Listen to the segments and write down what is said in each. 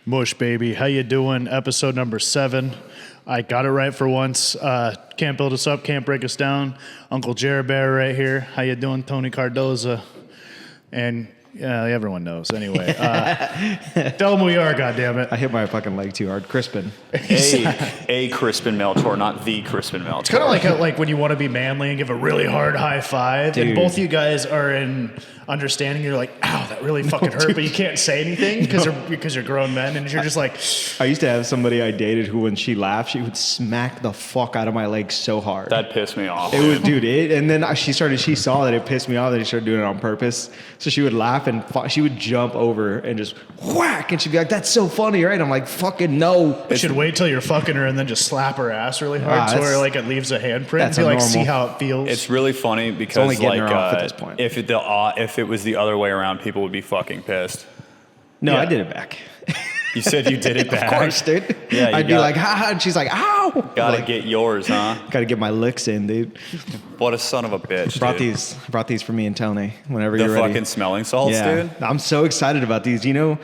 Mush, baby. How you doing? Episode number 7. I got it right for once. Can't build us up, can't break us down. Uncle Jared Bear right here. How you doing, Tony Cardoza? And everyone knows. Anyway, tell them we are, goddammit. I hit my fucking leg too hard. Crispin. A Crispin Meltor, not the Crispin Meltor. It's kind of like like when you want to be manly and give a really hard high five, Dude. and both you guys are in understanding. You're like, "Ow, that really fucking hurt," but you can't say anything because you're grown men, and you're just like. I used to have somebody I dated who, when she laughed, she would smack the fuck out of my leg so hard. That pissed me off. It was, dude. And then she saw that it pissed me off that he started doing it on purpose. So she would laugh and she would jump over and just whack, and she'd be like, "That's so funny, right?" I'm like, "Fucking no." You should wait till you're fucking her and then just slap her ass really hard so where like it leaves a handprint. And you like see how it feels. It's really funny because only getting her off at this point. If it was the other way around, people would be fucking pissed. No, Yeah. I did it back. You said you did it back. Of course, dude. Yeah, I'd be like, "Ha ha," and she's like, "Ow." Gotta get yours, huh? Gotta get my licks in, dude. What a son of a bitch. Brought these for me and Tony whenever The you're ready. fucking smelling salts, Yeah, dude. I'm so excited about these. You know,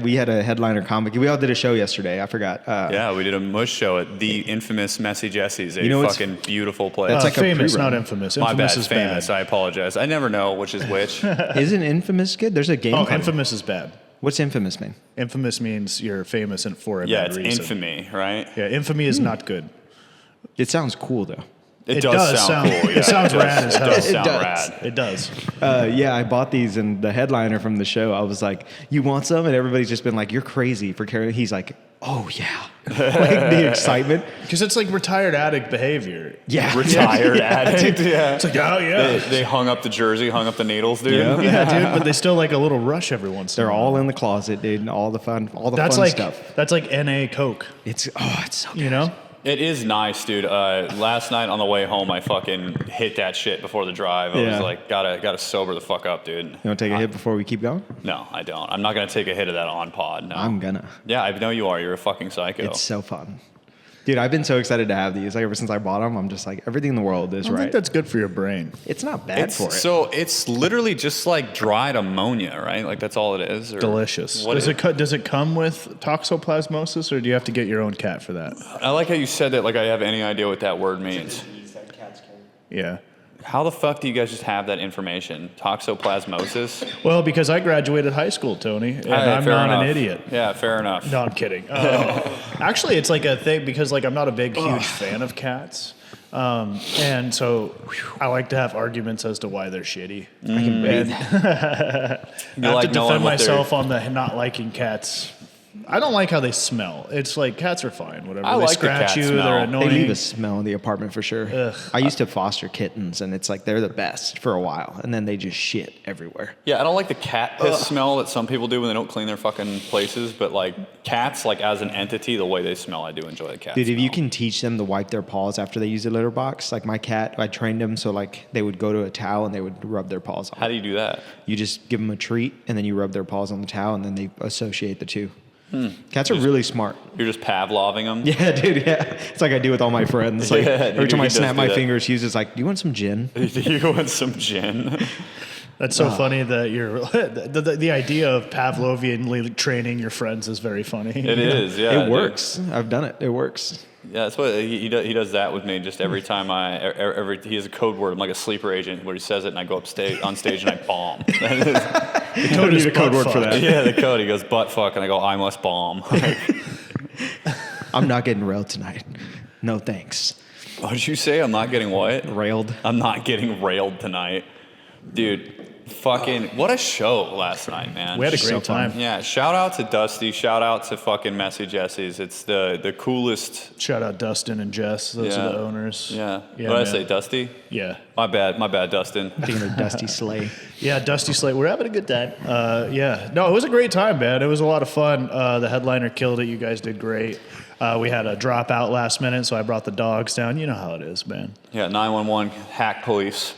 we had a headliner comic. We all did a show yesterday. I forgot. Yeah, we did a mush show at the infamous Messy Jesse's, a fucking beautiful place. That's like a famous, pre-run. not infamous. My Infamous bad, is famous. bad. I apologize. I never know which is which. Isn't Infamous good? There's a game. Oh, called- infamous is bad. What's Infamous mean? Infamous means you're famous and for a Yeah, bad it's reason. infamy, right? Yeah, infamy is not good. It sounds cool though. It does sound cool. Yeah, It sounds rad as hell. It does sound does. rad. It does. Yeah, I bought these, and the headliner from the show, I was like, "You want some?" And everybody's just been like, "You're crazy for carrying." He's like, "Oh yeah," like the excitement. Because it's like retired addict behavior. Yeah, Retired addict. Yeah. It's like, oh yeah. They hung up the jersey, hung up the needles, dude. Yeah. Yeah, dude, but they still like a little rush every once in a They're while. all in the closet, dude. And all the fun That's fun like stuff. that's like NA Coke, It's so good. you know? It is nice, dude. Last night on the way home, I fucking hit that shit before the drive. I Yeah. was like, gotta sober the fuck up, dude. You want to take a hit before we keep going? No, I don't. I'm not gonna take a hit of that on pod. No. I'm gonna. Yeah, I know you are. You're a fucking psycho. It's so fun. Dude, I've been so excited to have these. Like ever since I bought them, I'm just like, everything in the world is I don't right. think that's good for your brain. It's not bad for it. So it's literally just like dried ammonia, right? Like that's all it is. Or Delicious. What Does it come with toxoplasmosis, or do you have to get your own cat for that? I like how you said that. Like I have any idea what that word means. Yeah. How the fuck do you guys just have that information? Toxoplasmosis? Well, because I graduated high school, Tony, and I'm Fair not enough. an idiot. Yeah, fair enough. No, I'm kidding. Actually, it's like a thing because like I'm not a big, huge fan of cats. And so I like to have arguments as to why they're shitty. I can You have like to knowing defend what myself on the not liking cats. I don't like how they smell. It's like cats are fine, whatever. I they like the scratch cat you, smell. they're They annoying. They leave a smell in the apartment for sure. Ugh. I used to foster kittens, and it's like they're the best for a while, and then they just shit everywhere. Yeah, I don't like the cat piss smell that some people do when they don't clean their fucking places, but like cats, like as an entity, the way they smell, I do enjoy the cat Dude, if smell. you can teach them to wipe their paws after they use a litter box, like my cat, I trained them so like they would go to a towel and they would rub their paws on How it. do you do that? You just give them a treat, and then you rub their paws on the towel, and then they associate the two. Cats are really smart. You're just Pavloving them? Yeah, dude, yeah. It's like I do with all my friends. Like Yeah, every dude, time he I does snap do my that. fingers, he's just like, "Do you want some gin?" You want some gin? That's so funny that you're the idea of Pavlovian training your friends is very funny. It is, yeah. It works. I've done it. It works. Yeah, that's what he does that with me just every time he has a code word. I'm like a sleeper agent where he says it and I go on stage and I bomb. The code is need a code word for butt that. Yeah, the code. He goes butt fuck and I go I must bomb. I'm not getting railed tonight. No thanks. What did you say? I'm not getting what? Railed. I'm not getting railed tonight. Dude, fucking, what a show last night, man. We had a So great fun. time. Yeah, shout out to Dusty. Shout out to fucking Messy Jesse's. It's the coolest. Shout out Dustin and Jess. Those Yeah. are the owners. Yeah. Yeah, What did I man. say, Dusty? Yeah. My bad, Dustin. Thinking of Dusty Slay. Yeah, Dusty Slate. We're having a good time. Yeah. No, it was a great time, man. It was a lot of fun. The headliner killed it. You guys did great. We had a dropout last minute, so I brought the dogs down. You know how it is, man. Yeah, 911 hack police.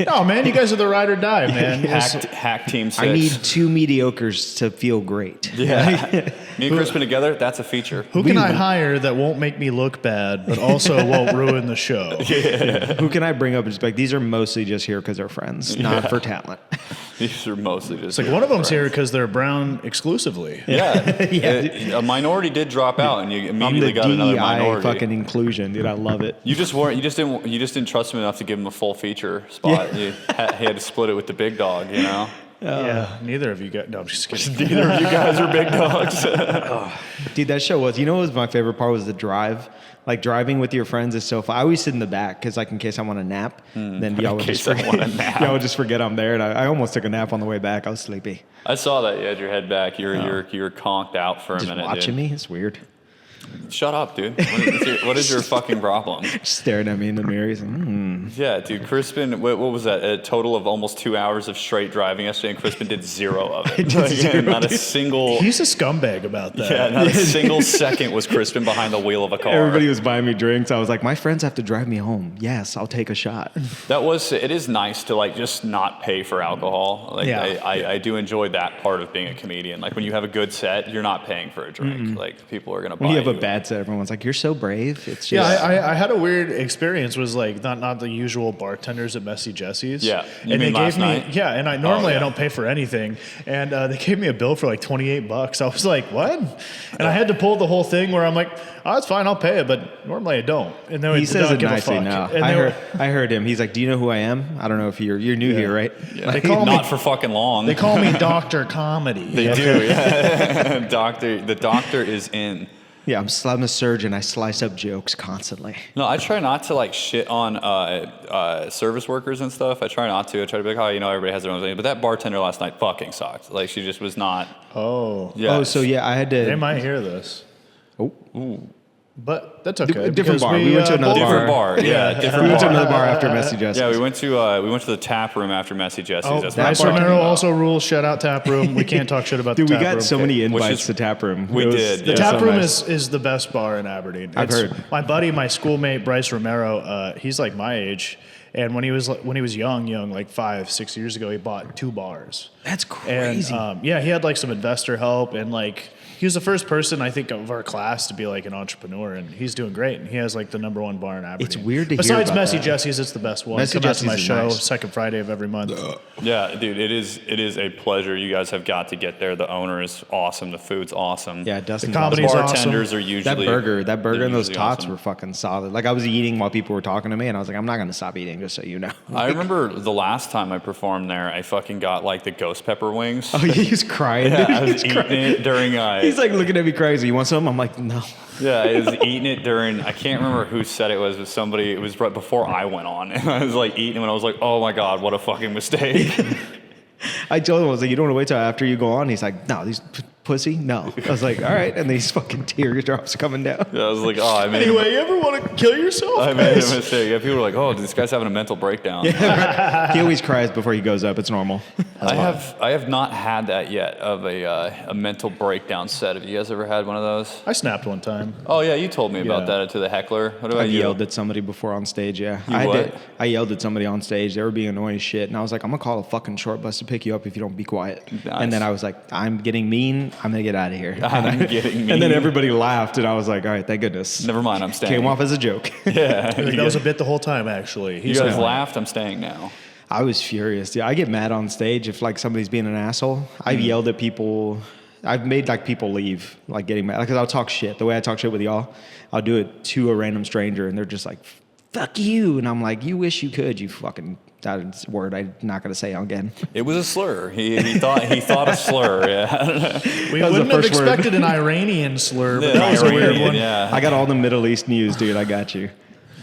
No, man, you guys are the ride or die, man. Hack team 6. I need 2 mediocres to feel great. Yeah. Me and Crispin together, that's a feature. Who can I hire that won't make me look bad, but also won't ruin the show? Who can I bring up and just be like, these are mostly just here because they're friends, not for talent. These are mostly just. It's like one of them's here because they're brown exclusively. Yeah. A minority did drop out, and you immediately got another minority. Fucking inclusion, dude. I love it. You just weren't. You just didn't trust him enough to give him a full feature spot. He had to split it with the big dog. You know. Yeah, neither of you got. No, I'm just kidding. Neither of you guys are big dogs. Dude, that show was. You know what was my favorite part was the drive. Like driving with your friends is so fun. I always sit in the back because like in case I want to nap, then y'all would just forget. Y'all would just forget I'm there. And I almost took a nap on the way back. I was sleepy. I saw that you had your head back. You were conked out for a Just minute. watching dude. me. It's weird. Shut up, dude. What is your fucking problem? Just staring at me in the mirror. He's like, Yeah, dude. Crispin, what was that? A total of almost 2 hours of straight driving yesterday, and Crispin did 0 of it. Not a single. He's a scumbag about that. Yeah, not a single second was Crispin behind the wheel of a car. Everybody was buying me drinks. I was like, my friends have to drive me home. Yes, I'll take a shot. It is nice to like just not pay for alcohol. Like I do enjoy that part of being a comedian. Like when you have a good set, you're not paying for a drink. Like people are gonna buy When you have a bad set, everyone's like, you're so brave. It's just, I had a weird experience. Was like not the usual bartenders at Messy Jesse's. Yeah, you and mean they last gave me night? yeah, and I normally I don't pay for anything, and they gave me a bill for like $28. I was like, what? And I had to pull the whole thing where I'm like, oh, it's fine, I'll pay it, but normally I don't. And then he says it nicely now. now. I heard him. He's like, do you know who I am? I don't know if you're new here, right? Yeah. Like, They call me not for fucking long. They call me Dr. Comedy. They do. Yeah. The doctor is in. yeah, I'm a surgeon. I slice up jokes constantly. No, I try not to like shit on service workers and stuff. I try not to. I try to be like, oh, everybody has their own thing. But that bartender last night fucking sucked. Like she just was not. Oh. Yeah. Oh, so yeah, I had to. They might hear this. Oh. But that's okay. Different because bar. We went to another Different bar. Yeah, different We went to bar. another bar after Messy Jesse's. Yeah, we went to the tap room after Messy Jesse's. Oh, That's what I'm Nice talking Romero about. also rules. Shout out tap room. We can't talk shit about Dude, the we tap got room. so many Which invites is- to tap room. we It was- did, it The yeah. was tap so room nice. is the best bar in Aberdeen. I've heard. My buddy, my schoolmate Bryce Romero. He's like my age, and when he was young, like 5-6 years ago, he bought 2 bars. That's And crazy. he had like some investor help, and like he was the first person I think of our class to be like an entrepreneur, and he's doing great. And he has like the #1 bar in Aberdeen. It's weird to hear Besides about Messy that. Jesse's, it's the best one. Messy Come out to my Jesse's is show nice. second Friday of every month. Yeah, dude, it is a pleasure. You guys have got to get there. The owner is awesome. The food's awesome. yeah, Dustin. The comedy's bartenders awesome. are usually That burger and those usually tots awesome. were fucking solid. Like I was eating while people were talking to me, and I was like, I'm not gonna stop eating, just so you know. I remember the last time I performed there, I fucking got like the ghost pepper wings. Oh, he's crying. Yeah, dude. I was He's eating crying. it during. He's like looking at me crazy. You want some? I'm like, no. Yeah, I was eating it during. I can't remember who said it was. It was somebody. It was right before I went on, and I was like eating, and I was like, oh my god, what a fucking mistake. I told him, I was like, you don't want to wait till after you go on? He's like, no, these pussy, no. I was like, all right. And these fucking teardrops coming down. Yeah, I was like, oh, I made. Anyway, you ever want to kill yourself? I made a guys? mistake. Yeah, people were like, oh, this guy's having a mental breakdown. He always cries before he goes up. It's normal. I have not had that yet of a mental breakdown set. Have you guys ever had one of those? I snapped one time. Oh yeah, you told me about Yeah. that to the heckler. What about I've you? yelled at somebody before on stage, yeah. You what? I yelled at somebody on stage. They were being annoying as shit. And I was like, I'm going to call a fucking short bus to pick you up if you don't be quiet. Nice. And then I was like, I'm getting mean. I'm going to get out of here. I'm getting mean. And then everybody laughed. And I was like, all right, thank goodness. Never mind, I'm staying. Came off as a joke. Yeah, Like, you that was a guys, bit the whole time, actually. you He's guys like, laughed. I'm staying now. I was furious. Yeah, I get mad on stage if like somebody's being an asshole. I've yelled at people. I've made like people leave, like getting mad. Because I'll talk shit. The way I talk shit with y'all, I'll do it to a random stranger, and they're just like, "Fuck you," and I'm like, "You wish you could, you fucking." That's a word I'm not gonna say again. It was a slur. He thought a slur. Yeah, we That was the wouldn't have first word. expected an Iranian slur, but that was a weird Iranian, one. Yeah, I got all the Middle East news, dude. I got you.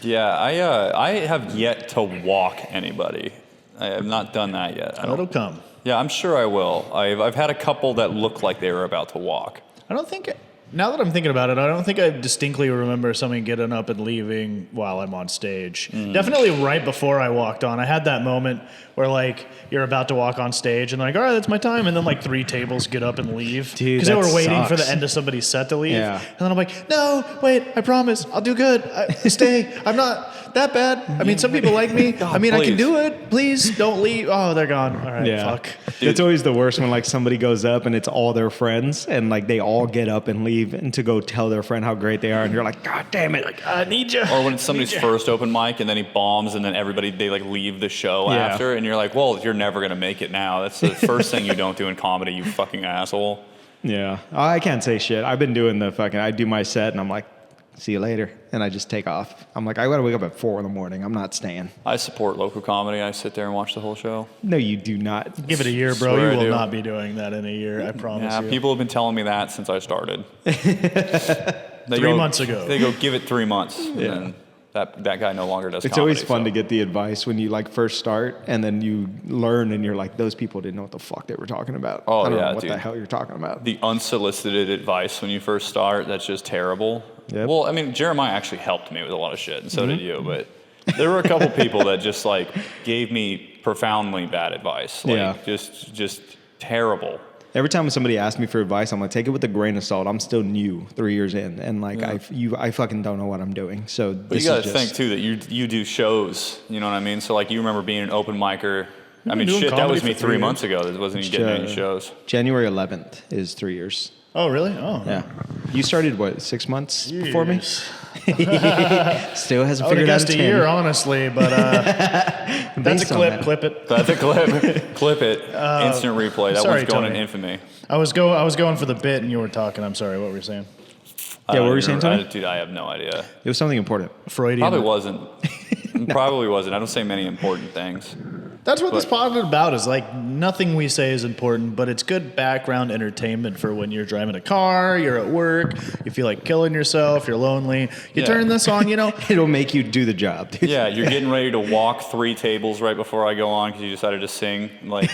yeah. I have yet to walk anybody. I have not done that yet. It'll come. Yeah, I'm sure I will. I've had a couple that look like they were about to walk. I don't think Now that I'm thinking about it, I don't think I distinctly remember somebody getting up and leaving while I'm on stage. Definitely right before I walked on. I had that moment where like you're about to walk on stage and like, all right, that's my time. And then like 3 tables get up and leave. Dude, because they that were waiting for the sucks. end of somebody's set to leave. Yeah. And then I'm like, no, wait, I promise. I'll do good. Stay. I'm not that bad. I mean, some people like me. I mean, I can please. do it. Please don't leave. Oh, they're gone. All right, fuck. It's always the worst when like somebody goes up and it's all their friends and like they all get up and leave and to go tell their friend how great they are and you're like, God damn it, like I need you. Or when it's somebody's first open mic and then he bombs and then they like leave the show Yeah. after and you're like, well, you're never gonna make it now. That's the first thing you don't do in comedy, you fucking asshole. Yeah, I can't say shit. I've been doing I do my set and I'm like, see you later, and I just take off. I'm like, I gotta wake up at 4 a.m. I'm not staying. I support local comedy. I sit there and watch the whole show. No, you do not. Give it a year, bro. Swear I You will do. not be doing that in a year. I promise Yeah, you. people have been telling me that since I started. 3 months ago. They go, give it 3 months. Yeah. And that guy no longer does It's comedy. always fun so. to get the advice when you like first start and then you learn and you're like, those people didn't know what the fuck they were talking about. Oh, I don't yeah, know what the dude. hell you're talking about. The unsolicited advice when you first start, that's just terrible. Yep. Well, I mean, Jeremiah actually helped me with a lot of shit, and so did Mm-hmm. you, but there were a couple people that just like gave me profoundly bad advice. Like, Yeah. just terrible. Every time somebody asks me for advice, I'm like, take it with a grain of salt. I'm still new 3 years in, and like I fucking don't know what I'm doing. So But this you got is to just, think too that you do shows. You know what I mean? So like you remember being an open micer. I mean, doing shit, that comedy was me for 3 3 months ago. That wasn't even getting any shows. January 11th is 3 years. Oh, really? Oh. Yeah, you started what 6 months before me? Years. Still hasn't I would figured have out guessed a a year, 10. honestly, but that's a Based on clip. that. Clip it. That's a clip. Clip it. Instant replay. That sorry, one's going in Tony. infamy. I was going for the bit, and you were talking. I'm sorry. What were you saying? Yeah, what were you saying, Tony? Dude, I have no idea. It was something important. Freudian. Probably wasn't. Probably wasn't. I don't say many important things. That's what this But- pod is about. Is like nothing we say is important, but it's good background entertainment for when you're driving a car, you're at work, you feel like killing yourself, you're lonely. You Yeah. turn this on, you know. It'll make you do the job, dude. Yeah, you're getting ready to walk 3 tables right before I go on because you decided to sing. Like,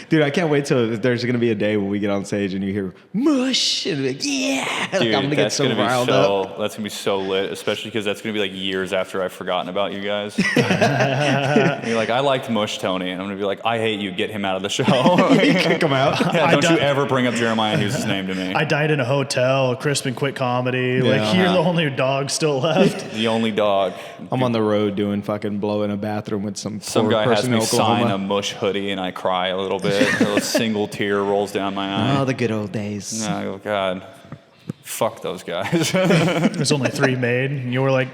Dude, I can't wait till there's gonna be a day when we get on stage and you hear mush and like, yeah, like, dude, I'm gonna get that's so gonna be riled up. that's gonna be so lit, especially because that's gonna be like years after I've forgotten about you guys. You're like, I liked Mush Tony, and I'm gonna be like, I hate you. Get him out of the show. Kick 'em out. Yeah, I don't you don't- ever bring up Jeremiah Hughes' name to me. I died in a hotel. Crispin quit comedy. Yeah. Like you're the only dog still left. The only dog. I'm on the road doing fucking blow in a bathroom with some Some poor guy has person me in Oklahoma. sign a Mush hoodie, and I cry a little bit. A single tear rolls down my eye. Oh, the good old days. Oh God, fuck those guys. There's only 3 made, and you were like,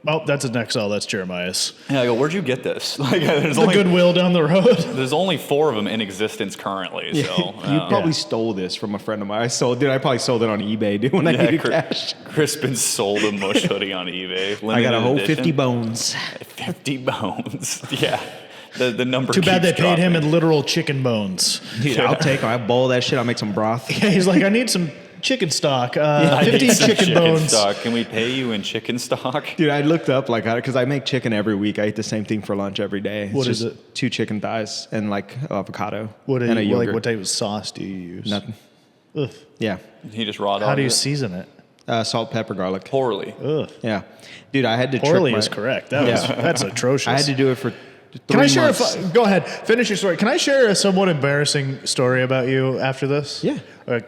"Oh, that's an XL. That's Jeremiah's." Yeah, I go, where'd you get this? Like, there's The only Goodwill down the road. there's only 4 of them in existence currently. So You probably stole this from a friend of mine. I probably sold it on eBay, dude, when I yeah, needed cash. Crispin sold a Mush hoodie on eBay. I got a Limited whole edition. 50 bones. 50 bones. Yeah, the number. Too bad they keeps paid him dropping. in literal chicken bones. Dude, I'll boil that shit. I'll make some broth. Yeah, he's like, I need some chicken stock. I need 15 some chicken bones. stock. Can we pay you in chicken stock? Dude, I looked up because I make chicken every week. I eat the same thing for lunch every day. It's What is just it? 2 chicken thighs and like avocado What, and a yogurt. like, what type of sauce do you use? Nothing. Ugh. Yeah. He just raw dogged How do you it. season it? Salt, pepper, garlic. Poorly. Ugh. Yeah. Dude, I had to Poorly trick is my, correct. That's atrocious. I had to do it for 3 Can I share? months. Go ahead. Finish your story. Can I share a somewhat embarrassing story about you after this? Yeah.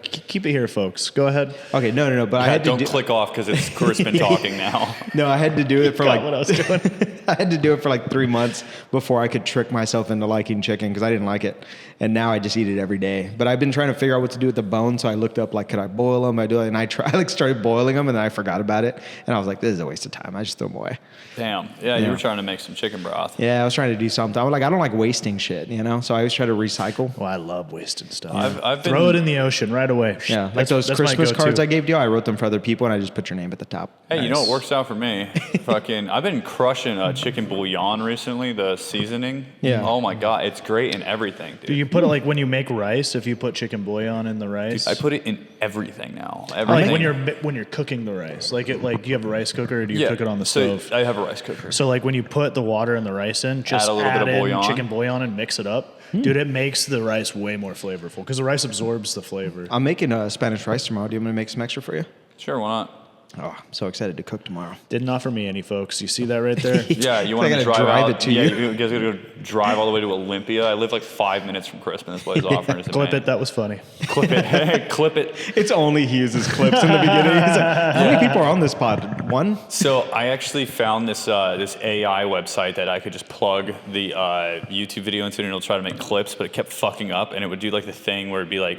Keep it here, folks. Go ahead. Okay, no, but I Yeah, had to don't do, click off because it's Crispin talking now. No, I had to do it for Got what I was doing. I had to do it for like 3 months before I could trick myself into liking chicken because I didn't like it, and now I just eat it every day. But I've been trying to figure out what to do with the bone, so I looked up like, could I boil them? I do it, and I started boiling them, and then I forgot about it, and I was like, this is a waste of time. I just threw them away. Damn. Yeah, you Yeah. were trying to make some chicken broth. Yeah, I was trying to do something. I was like, I don't like wasting shit, you know. So I always try to recycle. Well, I love wasting stuff. I've Throw been- it in the ocean right away. Yeah, like those that's my Christmas go-to. cards I gave you. I wrote them for other people, and I just put your name at the top. Hey, you know what works out for me? Fucking, I've been crushing a chicken bouillon recently, the seasoning. Yeah. Oh my god, it's great in everything, dude. Do you put it like when you make rice? If you put chicken bouillon in the rice, I put it in everything now. like Everything. when you're cooking the rice, like do you have a rice cooker or do you cook it on the stove? I have a rice cooker. So like when you put the water and the rice in, just Add a little bit of in bouillon. chicken bouillon and mix it up. Dude, it makes the rice way more flavorful because the rice absorbs the flavor. I'm making a Spanish rice tomorrow. Do you want me to make some extra for you? Sure, why not? Oh, I'm so excited to cook tomorrow. Didn't offer me any, folks. You see that right there? Yeah, you want I to gotta drive drive out? it to yeah, you. you guys gotta go drive all the way to Olympia. I live like 5 minutes from Crispin. This place offering us. Clip it. That was funny. Clip it. Clip it. It's only he uses clips in the beginning. He's like, how many people are on this pod? One? So I actually found this this AI website that I could just plug the YouTube video into, and it'll try to make clips, but it kept fucking up, and it would do like the thing where it'd be like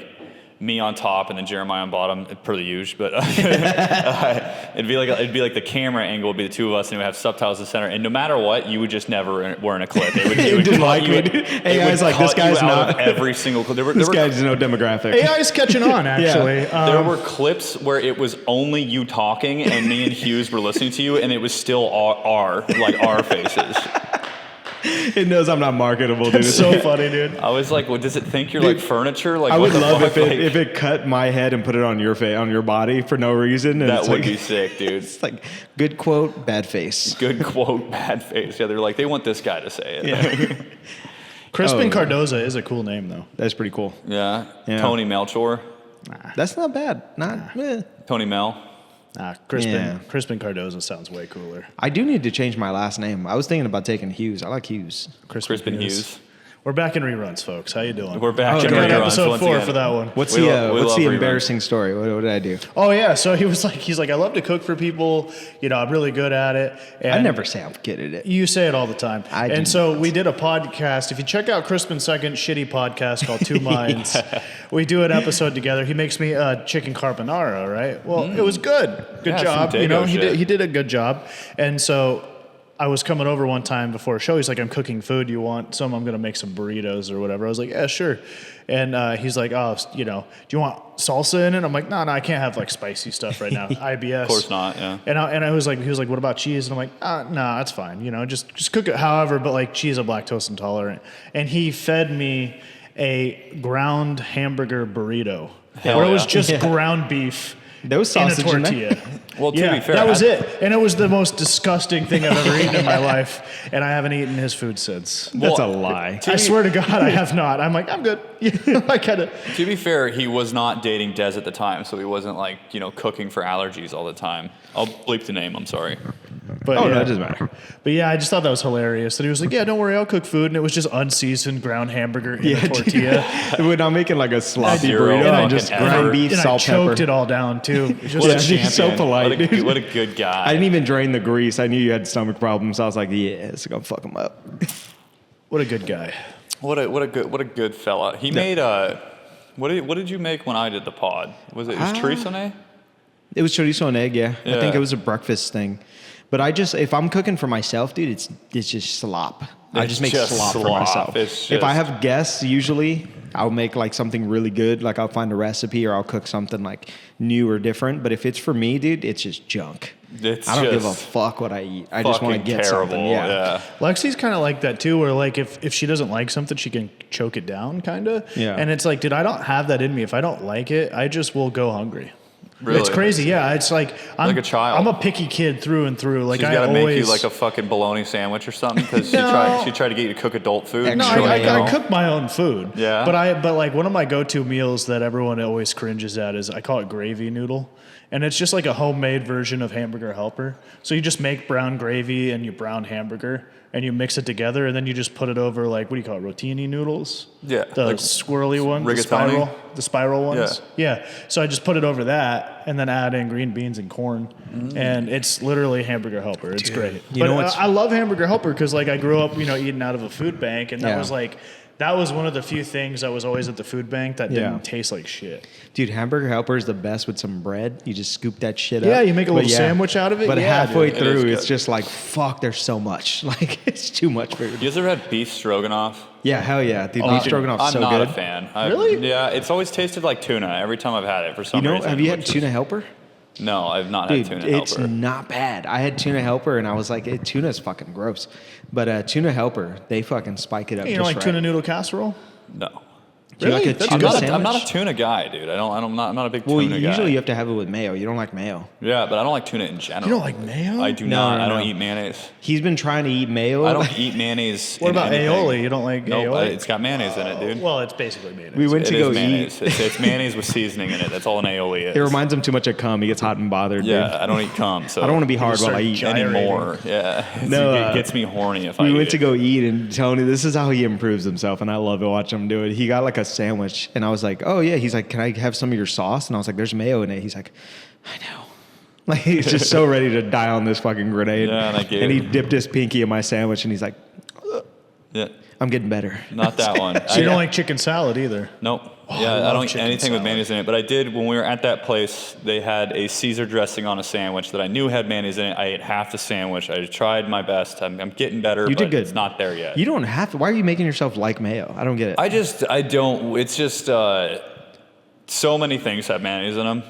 me on top and then Jeremiah on bottom, per the usual. But it'd be like the camera angle would be the two of us, and it would have subtitles in the center. And no matter what, you would just never were in a clip. It would didn't cut like you. it. AI's like, cut this guy's you out not- of every single clip. This guy's no demographic. AI is catching on, actually. There were clips where it was only you talking and me and Hughes were listening to you, and it was still our faces. It knows I'm not marketable, dude. It's so funny, dude. I was like, well, does it think you're like furniture? Like, I what would the love fuck? if it cut my head and put it on your face, on your body for no reason. And That it's would like, be sick, dude. It's like good quote, bad face. Good quote, bad face. Yeah, they're like, they want this guy to say it. Yeah. Crispin Oh. Cardoza is a cool name, though. That's pretty cool. Yeah. Yeah. Tony Melchor. That's not bad. Not. Tony Mel. Yeah. Crispin Cardoza sounds way cooler. I do need to change my last name. I was thinking about taking Hughes. I like Hughes. Crispin Hughes. We're back in reruns, folks. How you doing? We're back Oh, in okay. We're on reruns episode once 4 again. for that one. What's We the love what's the reruns. embarrassing story? What did I do? Oh yeah, so he's like, I love to cook for people. You know, I'm really good at it. And I never say I'm good at it. You say it all the time. I do and so not. we did a podcast. If you check out Crispin's second shitty podcast called Two Minds, we do an episode together. He makes me a chicken carbonara, right? Well, it was good. Good Yeah, job. some You know, Dago he shit. did a good job. And so I was coming over one time before a show. He's like, I'm cooking food. You want some? I'm going to make some burritos or whatever. I was like, yeah, sure. And he's like, oh, you know, do you want salsa in it? I'm like, no, I can't have like spicy stuff right now. IBS. Of course not, yeah. And I was like, he was like, what about cheese? And I'm like, no, that's fine. You know, just cook it however, but like cheese, I'm lactose intolerant. And he fed me a ground hamburger burrito Hell where it was yeah. just ground beef There was in a sausage in there. tortilla. Well, to Yeah, be fair, that was it. And it was the most disgusting thing I've ever eaten in my life. And I haven't eaten his food since. That's a Well, lie. I swear to God, I have not. I'm like, I'm good. I kind of. To be fair, he was not dating Des at the time, so he wasn't like, you know, cooking for allergies all the time. I'll bleep the name, I'm sorry. But Oh, yeah. no, it doesn't matter. But yeah, I just thought that was hilarious. And he was like, yeah, don't worry, I'll cook food. And it was just unseasoned ground hamburger in a tortilla. When I'm making like a sloppy Zero burrito, I fucking just effort. grind beef, And I salt, choked pepper. it all down, too. It was What a just- He's so champion. polite, What a, dude. what a good guy. I didn't even drain the grease. I knew you had stomach problems. I was like, yeah, it's gonna fuck him up. What a good guy. What a good fella. He made what did you make when I did the pod? Was it chorizo? It was chorizo and egg, yeah. I Yeah. think it was a breakfast thing. But if I'm cooking for myself, dude, it's just slop. I It's just make just slop for slop. myself. It's If I just- have guests, usually I'll make like something really good. Like I'll find a recipe or I'll cook something like new or different. But if it's for me, dude, it's just junk. It's I don't give a just fuck what I eat. I just want to fucking get terrible. something. Yeah. Lexi's kind of like that, too, where, like, if she doesn't like something, she can choke it down, kind of. Yeah. And it's like, dude, I don't have that in me. If I don't like it, I just will go hungry. Really? It's crazy. Yeah, it's like I'm Like a child. I'm a picky kid through and through. Like She's I got to always make you like a fucking bologna sandwich or something because No. she tried to get you to cook adult food. No, Extra I mayo. cook my own food. Yeah. But like one of my go-to meals that everyone always cringes at is I call it gravy noodle, and it's just like a homemade version of hamburger helper. So you just make brown gravy and you brown hamburger and you mix it together, and then you just put it over like what do you call it, rotini noodles? Yeah, the like swirly ones, rigatoni? the spiral ones. Yeah. So I just put it over that, and then add in green beans and corn, and it's literally hamburger helper. It's great. you But know what's- I love hamburger helper because like I grew up, eating out of a food bank, and that Yeah. was like. That was one of the few things that was always at the food bank that Yeah. didn't taste like shit. Dude, hamburger helper is the best with some bread. You just scoop that shit up. Yeah, you make a But little sandwich out of it. But Yeah, halfway dude, it is through, good. it's just like, fuck, there's so much. Like, it's too much food. You guys ever had beef stroganoff? Yeah, hell yeah. Dude, Oh, beef dude, stroganoff's I'm so not good. a fan. Really? Yeah, it's always tasted like tuna every time I've had it for some You know, reason. have you had which is- tuna helper? No, I've not Dude, had tuna it's helper. not bad. I had tuna helper, and I was like, tuna's fucking gross. But tuna helper, they fucking spike it up. You just know, like right. tuna noodle casserole? No. Do you like Really? a That's tuna good. sandwich? I'm not a tuna guy, dude. I'm not a big Well, tuna guy. usually you have to have it with mayo. You don't like mayo. Yeah, but I don't like tuna in general. You don't like mayo? I do No, not. no, I don't no. eat mayonnaise. He's been trying to eat mayo. I don't eat mayonnaise. What in about anything. aioli? You don't like Nope, aioli? it's got mayonnaise in it, dude. Well, it's basically mayonnaise. We went It to is go mayonnaise. eat. It's mayonnaise with seasoning in it. That's all an aioli is. It reminds him too much of cum. He gets hot and bothered. Yeah, dude. I don't eat cum, so I don't want to be hard just while I start eat. gyrating. anymore. Yeah, No, it gets me horny if I We eat went to it. go eat, and Tony, this is how he improves himself, and I love to watch him do it. He got like a sandwich, and I was like, "Oh yeah." He's like, "Can I have some of your sauce?" And I was like, "There's mayo in it." He's like, "I know." Like he's just so ready to die on this fucking grenade. Yeah, and I gave and he him- dipped his pinky in my sandwich, and he's like, Yeah, "I'm getting better." not that one. So you don't like chicken salad either? Nope. I Yeah, I love don't eat chicken anything with salad. mayonnaise in it. But I did when we were at that place. They had a Caesar dressing on a sandwich that I knew had mayonnaise in it. I ate half the sandwich. I tried my best. I'm getting better. You but did good. It's not there yet. You don't have to. Why are you making yourself like mayo? I don't get it. I don't. It's just so many things have mayonnaise in them.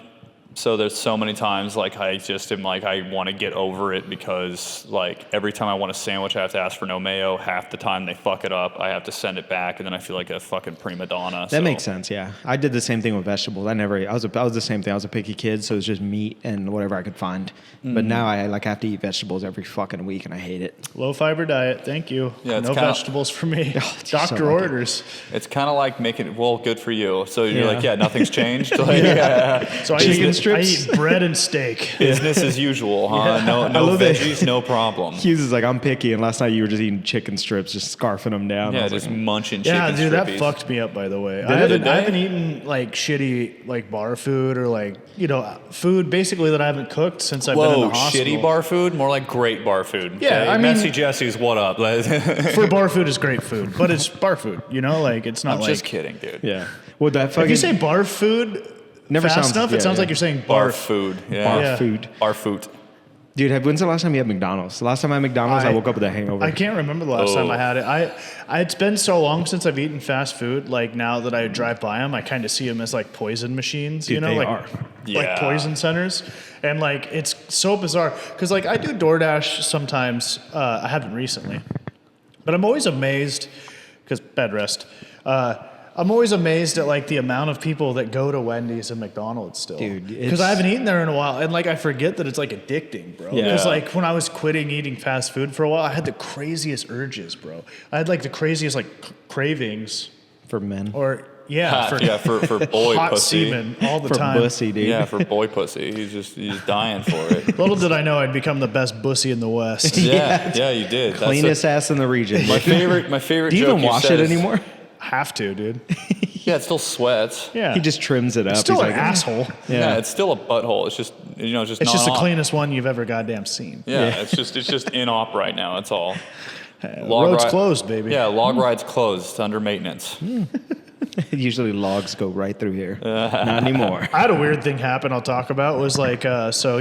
So there's so many times like I just am like I want to get over it because like every time I want a sandwich I have to ask for no mayo. Half the time they fuck it up. I have to send it back and then I feel like a fucking prima donna. That makes sense. Yeah, I did the same thing with vegetables. I was the same thing. I was a picky kid, so it was just meat and whatever I could find. But now I like have to eat vegetables every fucking week, and I hate it. Low fiber diet. Thank you. Yeah, it's no kinda- vegetables for me. geez, Doctor so lucky. orders. It's kind of like making well, good for you. So you're Yeah. like, yeah, nothing's changed. Like, So Chicken I strips? eat bread and steak. business as usual, huh? Yeah. No I love that. veggies, no problem. Hughes is like, I'm picky, and last night you were just eating chicken strips, just scarfing them down. I Yeah, was just like, munching Yeah, chicken dude, that strippies. fucked me up. By the way, it? I Did they? haven't eaten like shitty like bar food or like food basically that I haven't cooked since I've been in Whoa, the hospital. shitty bar food? More like great bar food. Yeah, okay? I mean- Messy Jesse's, what up? For bar food is great food, but it's bar food. You know, like it's not I'm like. just kidding, dude. yeah. Well, that fucking If you say bar food Never fast sounds- enough, yeah, it sounds yeah. like you're saying Bar barf. food. Yeah. bar Yeah. food, Bar food. dude. When's the last time you had McDonald's? The last time I had McDonald's, I woke up with a hangover. I can't remember the last time Oh. I had it. It's been so long since I've eaten fast food. Like now that I drive by them, I kind of see them as like poison machines. Dude, you know, they like are. Yeah. like poison centers, and like it's so bizarre because like I do DoorDash sometimes. I haven't recently, but I'm always amazed because bed rest. I'm always amazed at like the amount of people that go to Wendy's and McDonald's still. Dude, Because I haven't eaten there in a while, and like I forget that it's like addicting, bro. Yeah. Because like when I was quitting eating fast food for a while, I had the craziest urges, bro. I had like the craziest like cravings, for men, or yeah, For boy hot pussy. semen all the for time. pussy, dude. Yeah, for boy pussy. He's dying for it. Little did I know I'd become the best bussy in the West. Yeah, you did. That's Cleanest ass in the region. my favorite Do you joke even wash said it is- anymore? Have to, dude. Yeah, it still sweats. Yeah, He just trims it up. it's still He's an like, asshole. Yeah, it's still a butthole. It's just It's not just the on. cleanest one you've ever goddamn seen. Yeah, it's just in op right now. That's all. Road's closed, baby. Yeah, log ride's closed. It's under maintenance. Usually logs go right through here. Not anymore. I had a weird thing happen I'll talk about. It was like, so,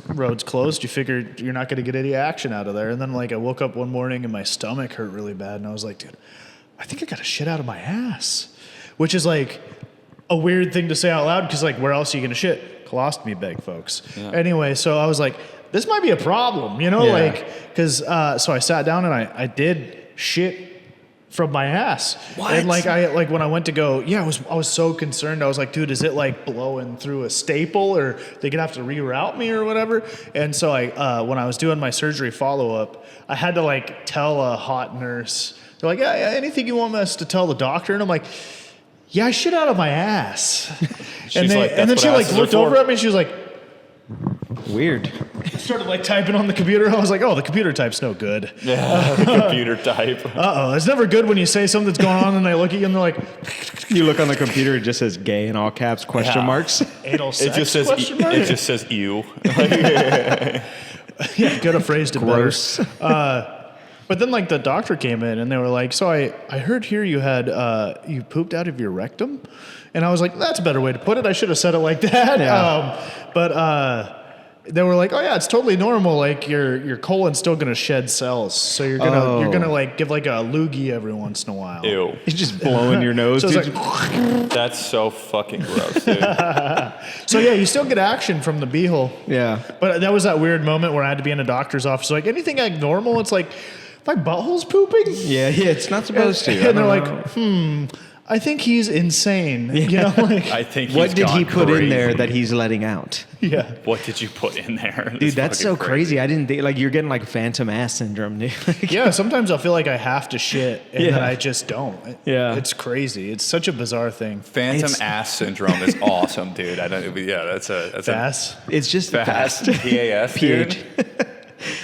road's closed. You figure you're not going to get any action out of there. And then, like, I woke up one morning and my stomach hurt really bad. And I was like, dude, I think I got a shit out of my ass. Which is, like, a weird thing to say out loud because, like, where else are you going to shit? Colostomy bag, folks. Yeah. Anyway, so I was like, this might be a problem, Yeah. like, because, so I sat down and I did shit from my ass. What? And like when I went to go, I was so concerned. I was like, dude, is it like blowing through a staple or they gonna have to reroute me or whatever? And so I when I was doing my surgery follow-up, I had to like tell a hot nurse. They're like, yeah, anything you want us to tell the doctor? And I'm like, yeah, I shit out of my ass. She's like, and then "That's she what like asses are looked for." over at me and she was like, Weird. started like typing on the computer. I was like, oh, the computer type's no good. Yeah, the computer type. Uh-oh, it's never good when you say something's going on and they look at you and they're like, You look on the computer, it just says gay in all caps, question Yeah. marks. anal sex? It just says question mark? it just says ew. Yeah, could have phrased it Gross. better. But then, like, the doctor came in and they were like, so I heard here you had, you pooped out of your rectum? And I was like, that's a better way to put it. I should have said it like that. Yeah. they were like, oh yeah, it's totally normal. Like your colon's still gonna shed cells, so you're gonna like give like a loogie every once in a while. Ew. It's just blowing your nose. So it's dude. like, That's so fucking gross, dude. so yeah, you still get action from the beehole. Yeah. But that was that weird moment where I had to be in a doctor's office. Like anything abnormal, it's like my butthole's pooping. Yeah, it's not supposed to. And they're like, I think he's insane. You know, like, I think what he's did he gone put in crazy. there that he's letting out? yeah. What did you put in there? Dude, that's so crazy. I didn't think, like, you're getting like phantom ass syndrome, dude. Yeah, sometimes I feel like I have to shit, and then I just don't. Yeah. It's crazy. It's such a bizarre thing. Phantom ass syndrome is awesome, dude. I don't. Yeah, that's Fast. It's just fast. fast. PAS, dude.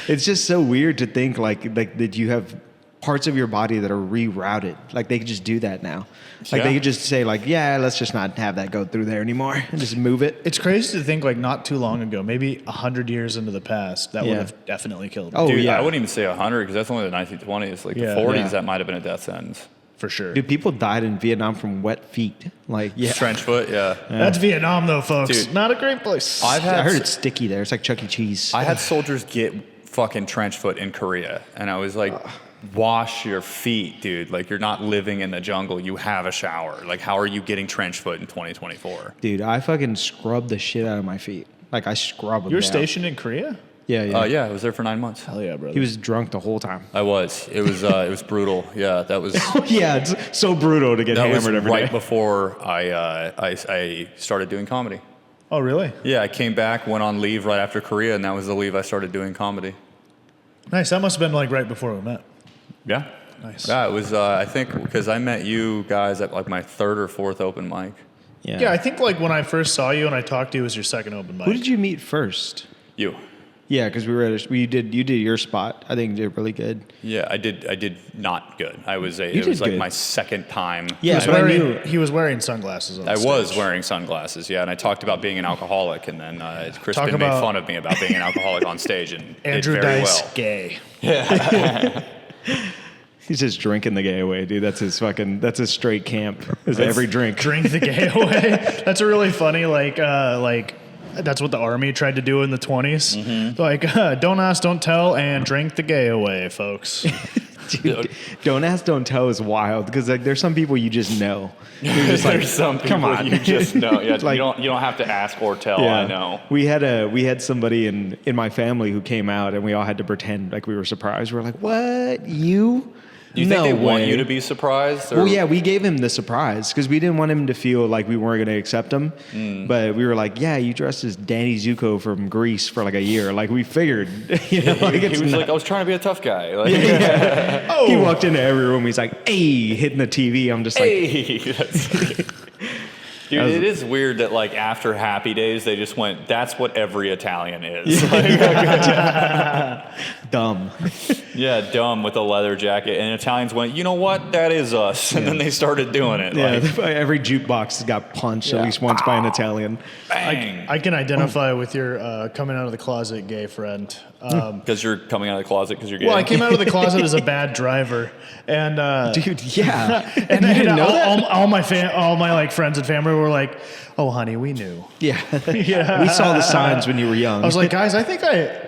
It's just so weird to think like that you have parts of your body that are rerouted. Like they could just do that now. Like they Yeah. could just say like, yeah, let's just not have that go through there anymore and just move it. It's crazy to think like not too long ago, maybe 100 years into the past, that would Yeah. have definitely killed me. Oh, Dude, yeah. I wouldn't even say 100 because that's only the 1920s. Like Yeah. the 40s, Yeah. that might have been a death sentence. For sure. Dude, people died in Vietnam from wet feet. Like, yeah. Trench foot, yeah. That's Vietnam though, folks. Dude. Not a great place. I've had I heard it's sticky there. It's like Chuck E. Cheese. I had soldiers get fucking trench foot in Korea, and I was like, wash your feet, dude. Like, you're not living in the jungle. You have a shower. Like, how are you getting trench foot in 2024? Dude, I fucking scrubbed the shit out of my feet. Like, I scrub them You were down. stationed in Korea? Yeah, yeah. Yeah, I was there for 9 months. Hell yeah, brother. He was drunk the whole time. I was. It was brutal. Yeah, that was. Yeah, it's so brutal to get That was hammered every day. right before I started doing comedy. Oh, really? Yeah, I came back, went on leave right after Korea, and that was the leave I started doing comedy. Nice. That must have been like right before we met. Yeah. Nice. Yeah, it was, I think, because I met you guys at like my third or fourth open mic. Yeah, I think like when I first saw you and I talked to you, it was your second open mic. Who did you meet first? You. Yeah, because we were at you did your spot. I think you did really good. Yeah, I did not good. It was did like good. my second time. Yeah, He was but I wearing, knew. he was wearing sunglasses on I stage. was wearing sunglasses, yeah, and I talked about being an alcoholic, and then Crispin made about- fun of me about being an alcoholic on stage, and Andrew did very Dice, well. gay. He's just drinking the gay away, dude. That's his straight camp. Is every drink. Drink the gay away. That's a really funny, like that's what the army tried to do in the 20s. Mm-hmm. Like, don't ask, don't tell, and drink the gay away, folks. Dude, don't ask, don't tell is wild because like there's some people you just know. You're just like, There's some people come on. you just know. Yeah, Like- you don't have to ask or tell. Yeah. I know. We had somebody in my family who came out and we all had to pretend like we were surprised. We were like, "What? You?" Do you think they want way. you to be surprised? Or? Well, yeah, we gave him the surprise because we didn't want him to feel like we weren't going to accept him. But we were like, yeah, you dressed as Danny Zuko from Greece for like a year. Like we figured, you know, like He it's was not- like, I was trying to be a tough guy. Like, He walked into every room. He's like, hey, hitting the TV. I'm just like, hey, dude, it is weird that like after Happy Days, they just went, that's what every Italian is. dumb. Yeah, dumb with a leather jacket. And Italians went, you know what? That is us. And then they started doing it. Yeah, Like, every jukebox got punched at least once by an Italian. bang. I can identify with your coming out of the closet gay friend. Because you're coming out of the closet because you're gay. Well, I came out of the closet as a bad driver, and Dude, yeah. and you didn't know that? all my like friends and family were like, "Oh, honey, we knew." Yeah. Yeah. We saw the signs when you were young. I was like, guys, I think I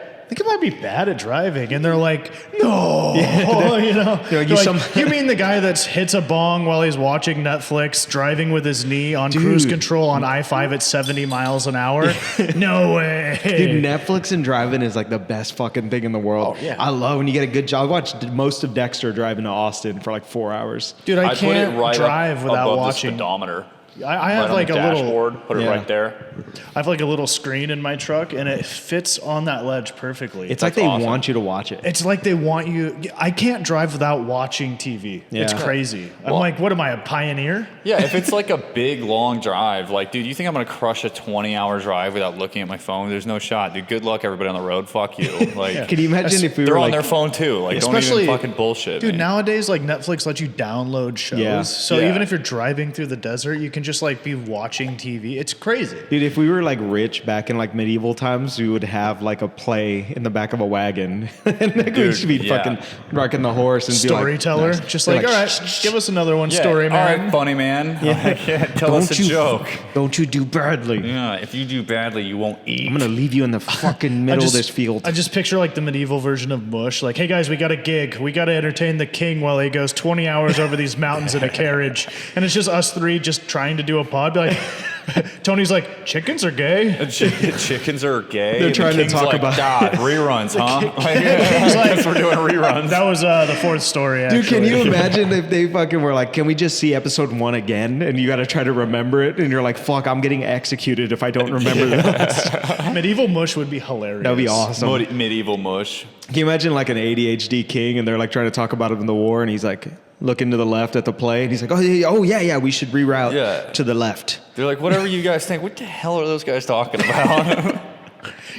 might be bad at driving. And they're like, no. You know? They're like, They're like, you mean the guy that hits a bong while he's watching Netflix, driving with his knee on cruise Dude. control on I-5 at 70 miles an hour? No way. Dude, Netflix and driving is like the best fucking thing in the world. Oh, yeah. I love when you get a good job. I watched most of Dexter driving to Austin for like 4 hours. Dude, I put can't it right drive without above watching. the speedometer. I have Right like on a the little, dashboard, put it Yeah. right there. I have like a little screen in my truck, and it fits on that ledge perfectly. It's like That's they awesome. want you to watch it. It's like they want you. I can't drive without watching TV. It's Yeah. crazy. I'm Well- like, what am I, a pioneer? Yeah, if it's like a big, long drive, like, dude, you think I'm going to crush a 20-hour drive without looking at my phone? There's no shot. Dude, good luck, everybody on the road. Fuck you. Like, Can you imagine if we they're were on like, their phone, too. Like, don't Especially- even fucking bullshit. Dude, man. nowadays, like Netflix lets you download shows. Yeah. So Yeah. even if you're driving through the desert, you can just like be watching TV. It's crazy. Dude, if we were like rich back in like medieval times, we would have like a play in the back of a wagon, and like, we'd just be fucking rocking the horse and Storyteller, be like, just like, all right, give us another one, story man. All right, funny man. Tell us a joke. Don't you do badly. Yeah, if you do badly, you won't eat. I'm gonna leave you in the fucking middle of this field. I just picture like the medieval version of Mush. Like, hey guys, we got a gig. We got to entertain the king while he goes 20 hours over these mountains in a carriage, and it's just us three just trying to do a pod. Be like, Tony's like, chickens are gay. Chickens are gay. They're trying to talk about God, reruns, huh? Like, we're doing reruns. That was the fourth story. Actually. Dude, can you imagine if they fucking were like, can we just see episode 1 again? And you got to try to remember it, and you're like, fuck, I'm getting executed if I don't remember this. Medieval Mush would be hilarious. That'd be awesome. Medieval Mush. Can you imagine like an ADHD king, and they're like trying to talk about him in the war, and he's like looking to the left at the play, and he's like, oh yeah, we should reroute to the left. They're like, whatever you guys think. What the hell are those guys talking about? Yeah,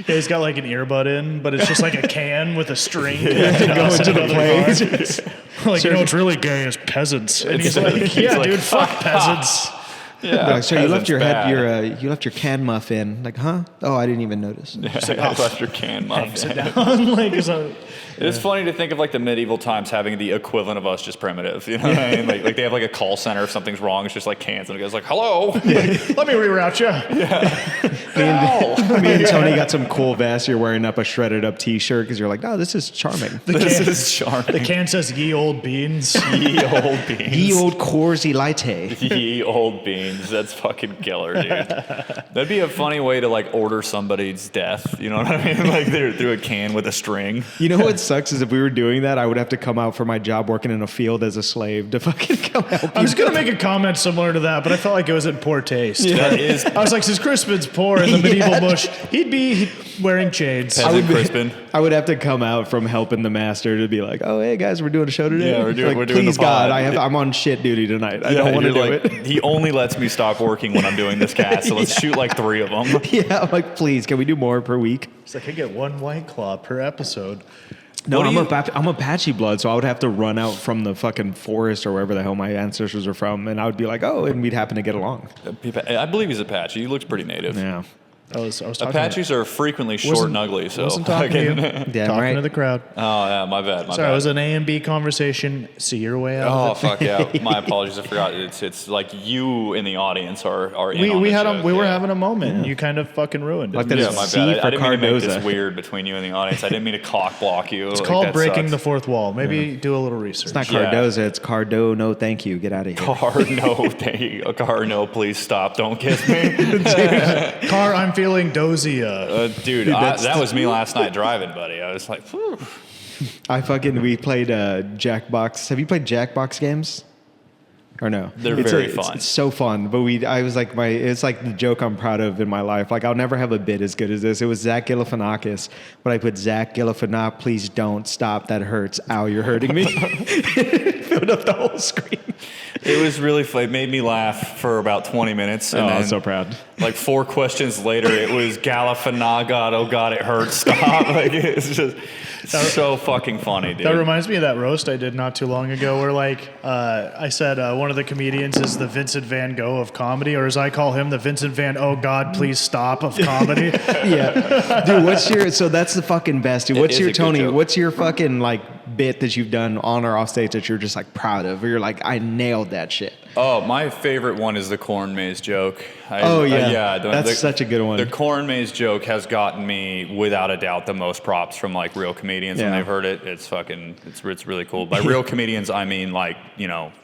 he's got like an earbud in, but it's just like a can with a string Go into the play. Like, it's really gay as peasants. And he's like, yeah, dude, fuck peasants. Yeah, Like, so you left your bad. you left your can muff in. Like, huh? Oh, I didn't even notice. Just like, left your can muff. Sit down. Like, so, It's funny to think of like the medieval times having the equivalent of us just primitive. You know what I mean? Like they have like a call center if something's wrong. It's just like cans, and the guy's like, "Hello." let me reroute you. Me and Tony got some cool vests. You're wearing up a shredded up T-shirt because you're like, oh, this is charming. This is charming. The can says "Ye old beans." Ye old beans. Ye old Corsi Latte. Ye old beans. That's fucking killer, dude. That'd be a funny way to like order somebody's death. You know what I mean? Like they're through a can with a string. You know what sucks is if we were doing that, I would have to come out for my job working in a field as a slave to fucking come help I was you. gonna make a comment similar to that, but I felt like it was in poor taste. That is I was like, since Crispin's poor in the medieval Mush, he'd be wearing chains. Peasant Crispin. I would have to come out from helping the master to be like, oh, hey guys, we're doing a show today. Yeah, we're doing Please the pod. God, I'm on shit duty tonight. I don't want to do it. He only lets me stop working when I'm doing this cast, so let's shoot like 3 of them. Yeah, I'm like, please, can we do more per week? It's like I get one White Claw per episode. No, What do I'm Apache blood, so I would have to run out from the fucking forest or wherever the hell my ancestors are from, and I would be like, oh, and we'd happen to get along. I believe he's Apache. He looks pretty native. Yeah. I was talking Apaches are frequently short and ugly, so wasn't talking to you. Damn Talking right. to the crowd. Oh yeah, my bad. Sorry, it was an A and B conversation. See your way out. Oh of fuck yeah! My apologies. I forgot. It's like you in the audience are in it. on We the had joke, we were yeah. having a moment. And you kind of fucking ruined it. Like that Yeah, is my C bad. for I didn't mean to make Cardoza. this weird between you and the audience. I didn't mean to cock block you. It's called breaking the fourth wall. Maybe do a little research. It's not Yeah. Cardoza, it's Cardo. No, thank you. Get out of here. Car. No, car. No, please stop. Don't kiss me, Car, I'm feeling dozy. dude. That was me last night driving, buddy. I was like, whew. We played Jackbox. Have you played Jackbox games? Or no? They're very fun. It's so fun. But it's like the joke I'm proud of in my life. Like I'll never have a bit as good as this. It was Zach Galifianakis, but I put Zach Galifianakis, please don't stop. That hurts. Ow, you're hurting me. Filled up the whole screen. It was really fun. It made me laugh for about 20 minutes. And I'm then, so proud. Like 4 questions later, it was Galifianakis. Oh God, it hurts. Stop. Like it's just so fucking funny, dude. That reminds me of that roast I did not too long ago where like I said one of the comedians is the Vincent Van Gogh of comedy, or as I call him, the Vincent Van Oh God Please Stop of comedy. Yeah. Dude, so that's the fucking best, dude. It What's is your a good Tony, joke. what's your fucking like bit that you've done on or off stage that you're just like proud of, or you're like, I nailed that shit? Oh, my favorite one is the corn maze joke. Yeah. The- That's the- such a good one. The corn maze joke has gotten me, without a doubt, the most props from like real comedians when Yeah. they've heard it. It's really cool. By real comedians, I mean like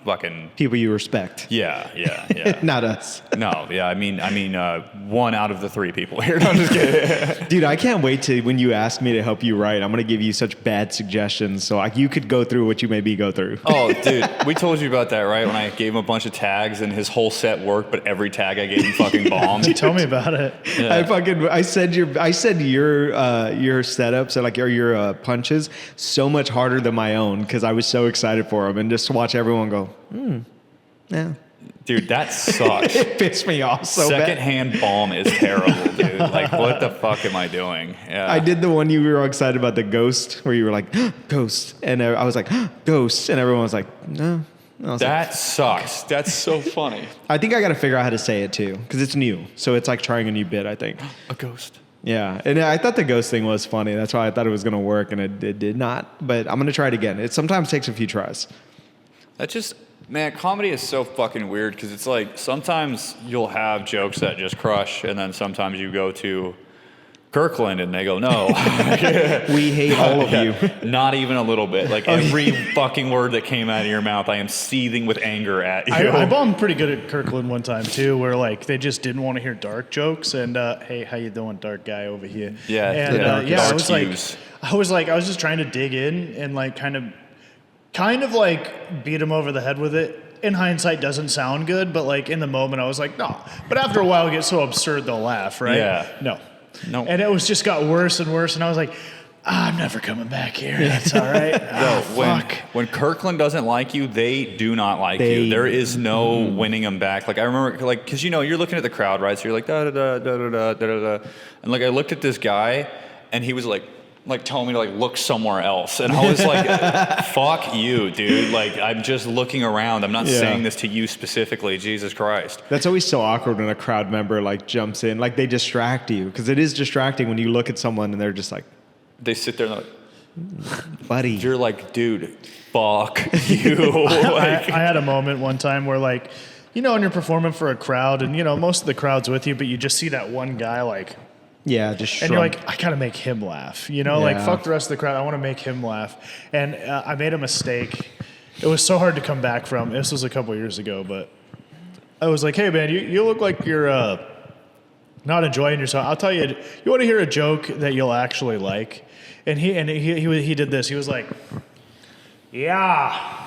fucking People you respect. yeah. Not us. No, yeah, I mean 1 out of the 3 people here. No, I'm just kidding. Dude, I can't wait to when you ask me to help you write. I'm going to give you such bad suggestions so like you could go through what you maybe go through. Oh, dude, we told you about that, right? When I gave him a bunch of tags and his whole set worked, but every tag I gave him fucking bombed. Tell me about it. Yeah. I said your setups or your punches so much harder than my own because I was so excited for them and just to watch everyone go, yeah. Dude, that sucks. It pissed me off so bad. Secondhand bomb is terrible, dude. Like, what the fuck am I doing? Yeah. I did the one you were all excited about, the ghost, where you were like, ghost. And I was like, ghost. And everyone was like, no. And I was That like, sucks. That's so funny. I think I got to figure out how to say it too, because it's new. So it's like trying a new bit, I think. A ghost. Yeah, and I thought the ghost thing was funny. That's why I thought it was going to work, and it did not. But I'm going to try it again. It sometimes takes a few tries. That just, man, comedy is so fucking weird because it's like sometimes you'll have jokes that just crush, and then sometimes you go to Kirkland and they go, no. We hate all of you. Not even a little bit. Like every fucking word that came out of your mouth, I am seething with anger at you. I bombed pretty good at Kirkland one time too, where like they just didn't want to hear dark jokes, and hey, how you doing, dark guy over here? Yeah, and dark I was hues. I was just trying to dig in and like kind of like beat him over the head with it. In hindsight, doesn't sound good, but like in the moment, I was like, no. But after a while, it gets so absurd they'll laugh, right? Yeah. No. No. And it was just got worse and worse, and I was like, I'm never coming back here. That's all right. When Kirkland doesn't like you, they do not like you. There is no winning them back. Like I remember, like because you're looking at the crowd, right? So you're like da da da da da da da da, and like I looked at this guy, and he was like telling me to like look somewhere else, and I was like, fuck you, dude. Like I'm just looking around. I'm not saying this to you specifically. Jesus Christ. That's always so awkward when a crowd member like jumps in, like they distract you, because it is distracting when you look at someone and they're just like, They sit there and they're like, buddy. you're like, dude, fuck you. Like, I had a moment one time where like, when you're performing for a crowd and most of the crowd's with you, but you just see that one guy like, Yeah, just and you're like, I gotta make him laugh, like Yeah. fuck the rest of the crowd. I want to make him laugh. And I made a mistake. It was so hard to come back from. This was a couple years ago, but I was like, hey man, you look like you're not enjoying yourself. I'll tell you, you want to hear a joke that you'll actually like? And he did this. He was like, yeah.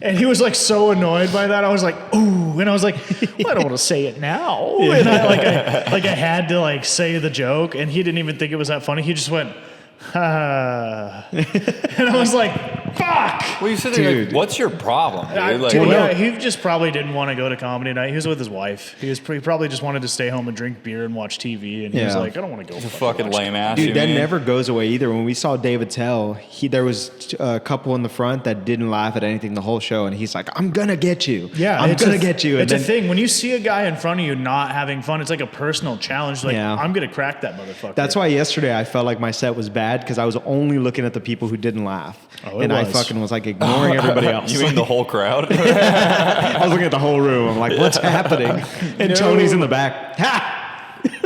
And he was like so annoyed by that. I was like, ooh, and I was like, well, I don't want to say it now. And I had to like say the joke, and he didn't even think it was that funny. He just went, ha. And I was like, fuck. well, you sit there Dude. like, what's your problem, dude? Like, Dude, what- yeah, he just probably didn't want to go to comedy night. He was with his wife. He probably just wanted to stay home and drink beer and watch TV. And he was Yeah. like, I don't want to go. fucking watch lame ass. Dude, you that mean? never goes away either. When we saw David Tell, there was a couple in the front that didn't laugh at anything the whole show, and he's like, I'm gonna get you. Yeah, I'm it's gonna get you. And It's a then- thing. When you see a guy in front of you not having fun, it's like a personal challenge. Like, Yeah. I'm going to crack that motherfucker. That's why yesterday I felt like my set was bad, because I was only looking at the people who didn't laugh. Oh, it And I was. fucking was like ignoring everybody else. You mean the whole crowd? I was looking at the whole room. I'm like, what's happening? And No. Tony's in the back. Ha!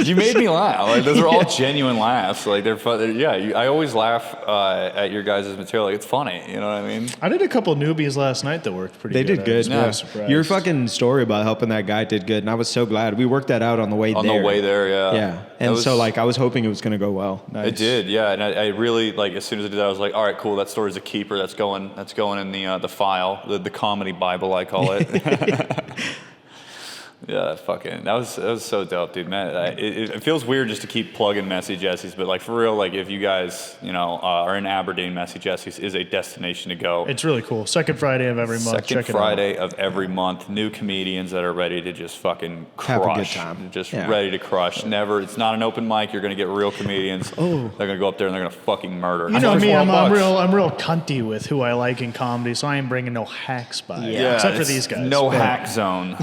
You made me laugh. Like those are all genuine laughs. Like they're fun. Yeah, I always laugh at your guys' material. Like it's funny. You know what I mean? I did a couple newbies last night that worked pretty They good. did I good. was Yeah. really surprised. Your fucking story about helping that guy did good, and I was so glad. We worked that out on the way On there. the way there, yeah. Yeah. That And was- so, like, I was hoping it was going to go well. It did, yeah. And I really like as soon as I did that, I was like, all right, cool. That story's a keeper. That's going in the file, the comedy Bible, I call it. Yeah, fucking that was so dope, dude. Man, it feels weird just to keep plugging Messy Jesse's, but like for real, like if you guys are in Aberdeen, Messy Jesse's is a destination to go. It's really cool. Second Friday of every month. Second Check it out. Friday of every month, new comedians that are ready to just fucking Have crush, a good time. just Yeah. ready to crush. Never, it's not an open mic. You're gonna get real comedians. Oh. They're gonna go up there and they're gonna fucking murder. You know It's me, I'm $12. real cunty with who I like in comedy, so I ain't bringing no hacks by. Yeah, except for it's these guys. No But hack zone.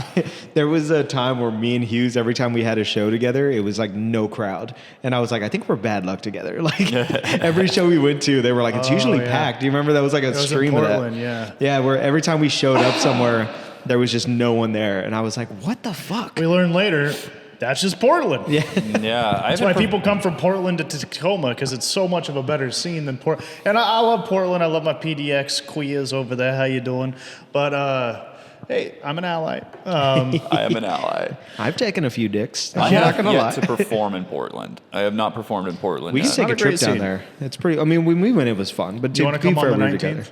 There was a time where me and Hughes, every time we had a show together, it was like no crowd. And I was like, I think we're bad luck together. Like every show we went to, they were like, it's usually yeah. packed. Do you remember that was like a It was in stream of Portland, that? yeah. Yeah, where every time we showed up somewhere, there was just no one there. And I was like, what the fuck? We learned later, that's just Portland. Yeah. Yeah, That's why people come from Portland to Tacoma, because it's so much of a better scene than Portland. And I love Portland. I love my PDX Quias over there. How you doing? But hey, I'm an ally. I am an ally. I've taken a few dicks. I I'm not have going to yet lie. to perform in Portland. I have not performed in Portland. We can yet. take Not a a trip great down scene. there. It's pretty, I mean, when we went, it was fun. But Do you want to be come fair, on the we were together. 19th?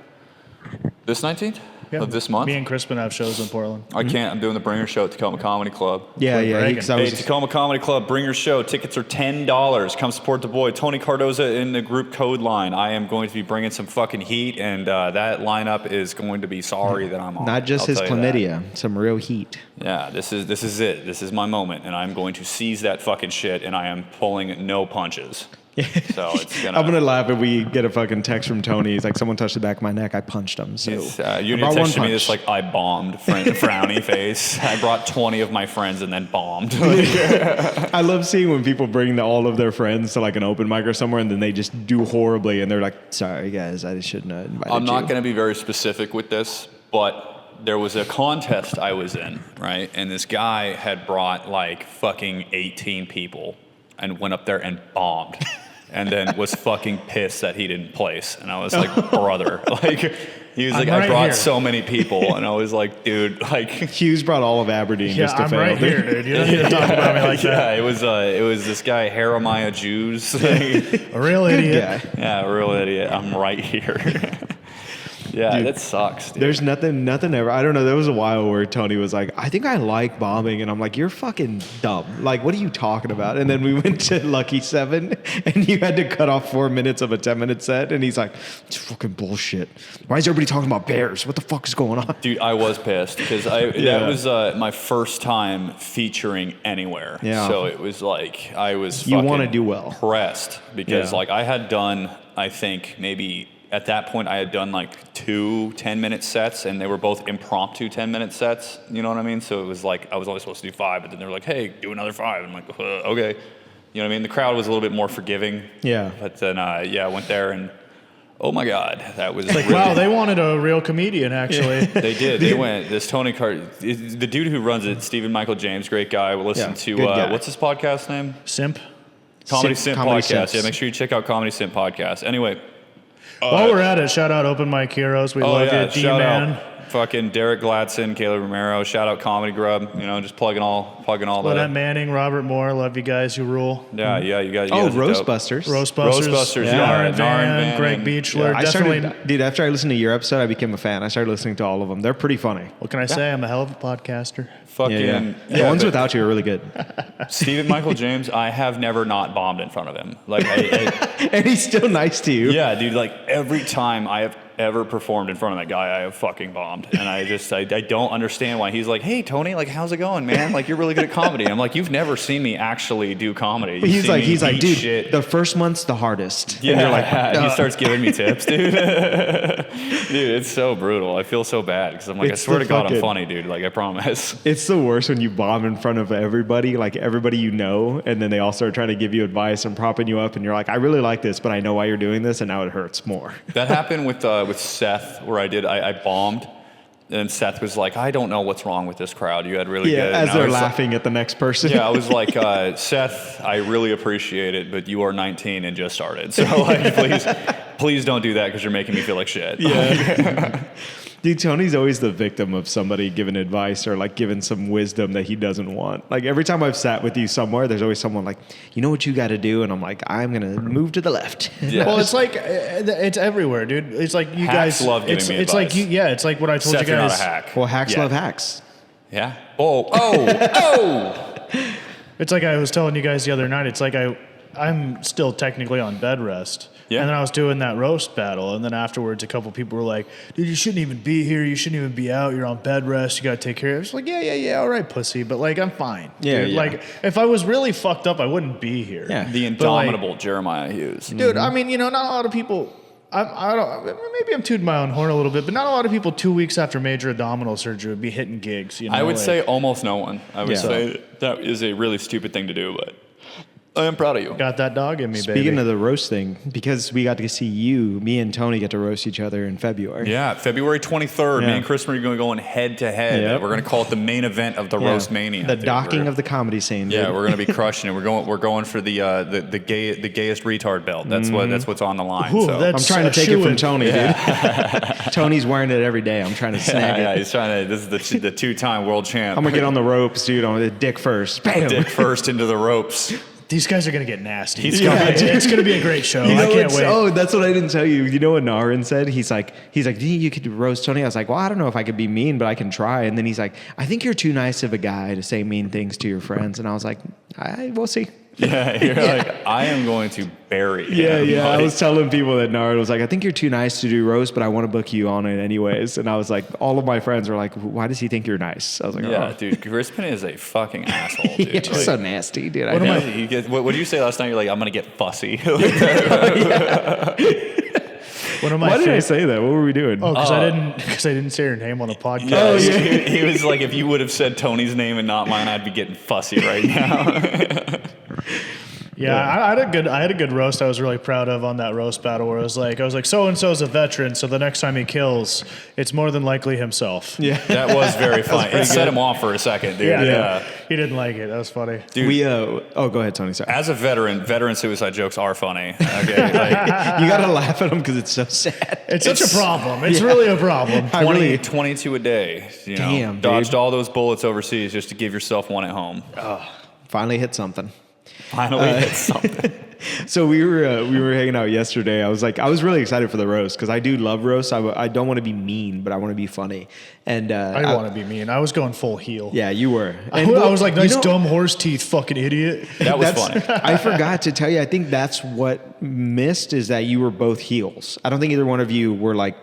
This 19th of this month. Me and Crispin have shows in Portland. I can't. I'm doing the Bringer Show at Tacoma Comedy Club. Yeah, We're yeah. bragging. 'Cause I Hey, was, Tacoma Comedy Club, bring your show. Tickets are $10. Come support the boy. Tony Cardoza in the group code line. I am going to be bringing some fucking heat, and that lineup is going to be sorry that I'm on. not just I'll his tell you that. chlamydia, some real heat. Yeah, this is it. This is my moment, and I'm going to seize that fucking shit, and I am pulling no punches. So it's gonna. I'm gonna laugh if we get a fucking text from Tony. He's like, someone touched the back of my neck. I punched him. So you need to text me this like I bombed frowny face. I brought 20 of my friends and then bombed. I love seeing when people bring all of their friends to like an open mic or somewhere, and then they just do horribly, and they're like, "Sorry guys, I shouldn't have invited you." I'm not going to be very specific with this, but there was a contest I was in, right? And this guy had brought like fucking 18 people and went up there and bombed. And then was fucking pissed that he didn't place. And I was like, brother. Like, he was like, I brought so many people. And I was like, dude, like. Hughes brought all of Aberdeen just to I'm fail. right here, dude. You don't need to talk about me like that. Yeah, it was this guy, Jeremiah Jews. A real idiot. Guy. Yeah, a real idiot. I'm right here. Yeah, Dude, that sucks, dude. There's nothing ever. I don't know. There was a while where Tony was like, I think I like bombing. And I'm like, you're fucking dumb. Like, what are you talking about? And then we went to Lucky 7 and you had to cut off 4 minutes of a 10-minute set. And he's like, it's fucking bullshit. Why is everybody talking about bears? What the fuck is going on? Dude, I was pissed because that was my first time featuring anywhere. Yeah. So it was like I was You fucking wanna do well. pressed because Yeah. like I had done, I think maybe at that point I had done like 2 10-minute sets and they were both impromptu 10-minute sets. You know what I mean? So it was like I was only supposed to do 5, but then they were like, hey, do another 5. I'm like, okay. You know what I mean? The crowd was a little bit more forgiving. Yeah. But then, I went there and, oh my God, that was Like, really, wow, they wanted a real comedian, actually. They did. They went. This Tony the dude who runs it, Stephen Michael James, great guy. We'll listen Yeah, good guy. what's his podcast name? Simp. Comedy Simp Comedy Podcast. Simps. Yeah, make sure you check out Comedy Simp Podcast. Anyway. While we're at it, shout out Open Mic Heroes. We love you, shout D-Man. out fucking Derek Gladson, Caleb Romero. Shout out Comedy Grub. You know, just plugging all Lynette that. Manning, Robert Moore. Love you guys. You rule. Yeah, you guys. Oh, are dope. Roastbusters. Roastbusters. Yeah. Narin Narin Van, Van Greg and- Beechler. I Definitely. started, dude, after I listened to your episode, I became a fan. I started listening to all of them. They're pretty funny. What can I say? I'm a hell of a podcaster. Fucking The ones but without you are really good. Stephen Michael James. I have never not bombed in front of him. Like, And he's still nice to you. yeah, dude. Like every time I have ever performed in front of that guy, I have fucking bombed, and I don't understand why he's like, hey Tony, like how's it going, man? Like you're really good at comedy. I'm like, you've never seen me actually do comedy. But You've he's seen like, me dude, eat shit. the first month's the hardest. Yeah, And you're like, he starts giving me tips, dude. Dude, it's so brutal. I feel so bad because I'm like, It's I swear the to God, I'm fucking- funny, dude. Like I promise. it's the worst when you bomb in front of everybody, like everybody you know, and then they all start trying to give you advice and propping you up, and you're like, I really like this, but I know why you're doing this, and now it hurts more. That happened with Seth, where I bombed, and Seth was like, I don't know what's wrong with this crowd. You had really Yeah, good. as And I they're was like- laughing at the next person. Yeah, I was like, Seth, I really appreciate it, but you are 19 and just started. So, like, please don't do that because you're making me feel like shit. Yeah. Dude, Tony's always the victim of somebody giving advice or like giving some wisdom that he doesn't want. Like every time I've sat with you somewhere, there's always someone like, you know what you got to do? And I'm like, I'm going to move to the left. Yeah. Well, it's like it's everywhere, dude. It's like you Hacks guys love giving it's, me it's like advice. it's like what I told Seth, you you're not guys. a hack. Well, hacks Yeah. love hacks. Yeah. Oh. It's like I was telling you guys the other night. It's like I'm still technically on bed rest. Yeah. And then I was doing that roast battle, and then afterwards, a couple people were like, "Dude, you shouldn't even be here. You shouldn't even be out. You're on bed rest. You got to take care of it." I was like, "Yeah, all right, pussy." But like, I'm fine. Yeah, dude. yeah. Like, if I was really fucked up, I wouldn't be here. Yeah. The But, like, indomitable Jeremiah Hughes. dude. I mean, not a lot of people. I don't. Maybe I'm tooting my own horn a little bit, but not a lot of people 2 weeks after major abdominal surgery would be hitting gigs. I would like- say almost no one. I would Yeah. say that is a really stupid thing to do, but I am proud of you. got that dog in me, baby. Speaking of the roast thing, because we got to see me and Tony get to roast each other in February. Yeah, February 23rd, Yeah. me and Chris are going head to head. Yep. We're going to call it the main event of the Yeah. Roast Mania. The dude. docking We're- of the comedy scene. Yeah, dude. we're going to be crushing it. We're going for the gayest retard belt. That's what's on the line. Ooh, so. that's- I'm trying to take it from shoo-in. Tony, dude. Tony's wearing it every day. I'm trying to snag yeah, it. he's trying to. This is the two-time world champ. I'm gonna get on the ropes, dude. On the dick first. Bam. dick first into the ropes. These guys are gonna get nasty. Yeah. It's gonna be a great show. You know I can't what's- wait. Oh, that's what I didn't tell you. You know what Narin said? He's like, do you think you could roast Tony? I was like, well, I don't know if I could be mean, but I can try. And then he's like, I think you're too nice of a guy to say mean things to your friends. And I was like, we'll see. Yeah, you're like, I am going to bury him. Yeah. I Like, was telling people that Nard was like, I think you're too nice to do roast, but I want to book you on it anyways. And I was like, all of my friends were like, why does he think you're nice? I was like, yeah, oh. dude, Crispin is a fucking asshole, dude. You're so nasty, dude. What am I- What did you say last night? You're like, I'm gonna get fussy. One of my Why did I favorite. say that? What were we doing? Oh, because I didn't say your name on the podcast. Yeah, he was like, if you would have said Tony's name and not mine, I'd be getting fussy right now. Yeah, I had a good roast I was really proud of on that roast battle where I was like, so and so's a veteran, so the next time he kills, it's more than likely himself. Yeah. That was very funny. It set him off for a second, dude. Yeah. He didn't like it. That was funny. Dude, Oh, go ahead, Tony. Sorry. as a veteran suicide jokes are funny. Okay, like, You gotta laugh at them because it's so sad. It's such a problem. It's really a problem. 22 a day. You know, Damn, dodged dude. all those bullets overseas just to give yourself one at home. Finally hit something. Finally hit something. So we were hanging out yesterday. I was really excited for the roast because I do love roasts. I don't want to be mean, but I want to be funny. And I didn't want to be mean. I was going full heel. Yeah, you were. I was like, nice dumb horse teeth, fucking idiot. That was funny. I forgot to tell you. I think that's what missed is that you were both heels. I don't think either one of you were like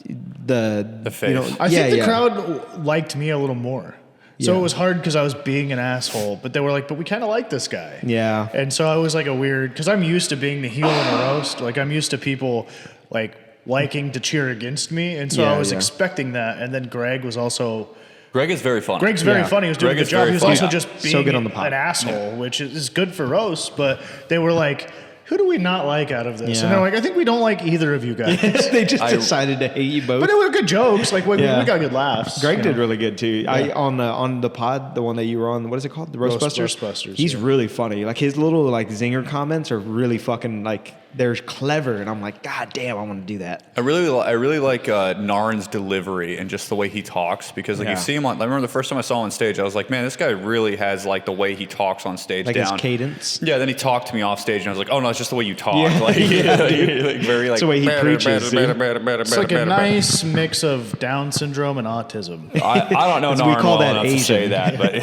the face. You know, I think the crowd liked me a little more. So Yeah. it was hard because I was being an asshole, but they were like, but we kind of like this guy. Yeah. And so I was like a weird, because I'm used to being the heel in a roast. Like I'm used to people like liking to cheer against me. And so Yeah, I was yeah. expecting that. And then Greg was also, Greg is very funny. Greg's very Yeah. funny. He was doing Greg a good is job. very He was funny. also Yeah. just So being good on the pod. an asshole, which is good for roasts. But they were like, who do we not like out of this? Yeah. And they're like, I think we don't like either of you guys. they just decided to hate you both. But they were good jokes. Like we Yeah. got good laughs. Greg you did know? really good too. I on the pod, the one that you were on. What is it called? The Roastbusters. Roastbusters, He's yeah. really funny. Like his little like zinger comments are really fucking like they're clever, and I'm like, God damn, I want to do that. I really like Narin's delivery and just the way he talks because like Yeah. you see him on. I remember the first time I saw him on stage, I was like, man, this guy really has like the way he talks on stage Like down. his cadence. Yeah, then he talked to me off stage and I was like, oh no, it's just the way you talk. Yeah, Like, yeah, like very like It's the way he preaches, dude. It's like a nice mix of Down syndrome and autism. I don't know As we Narin call well that enough to say Asian. that, but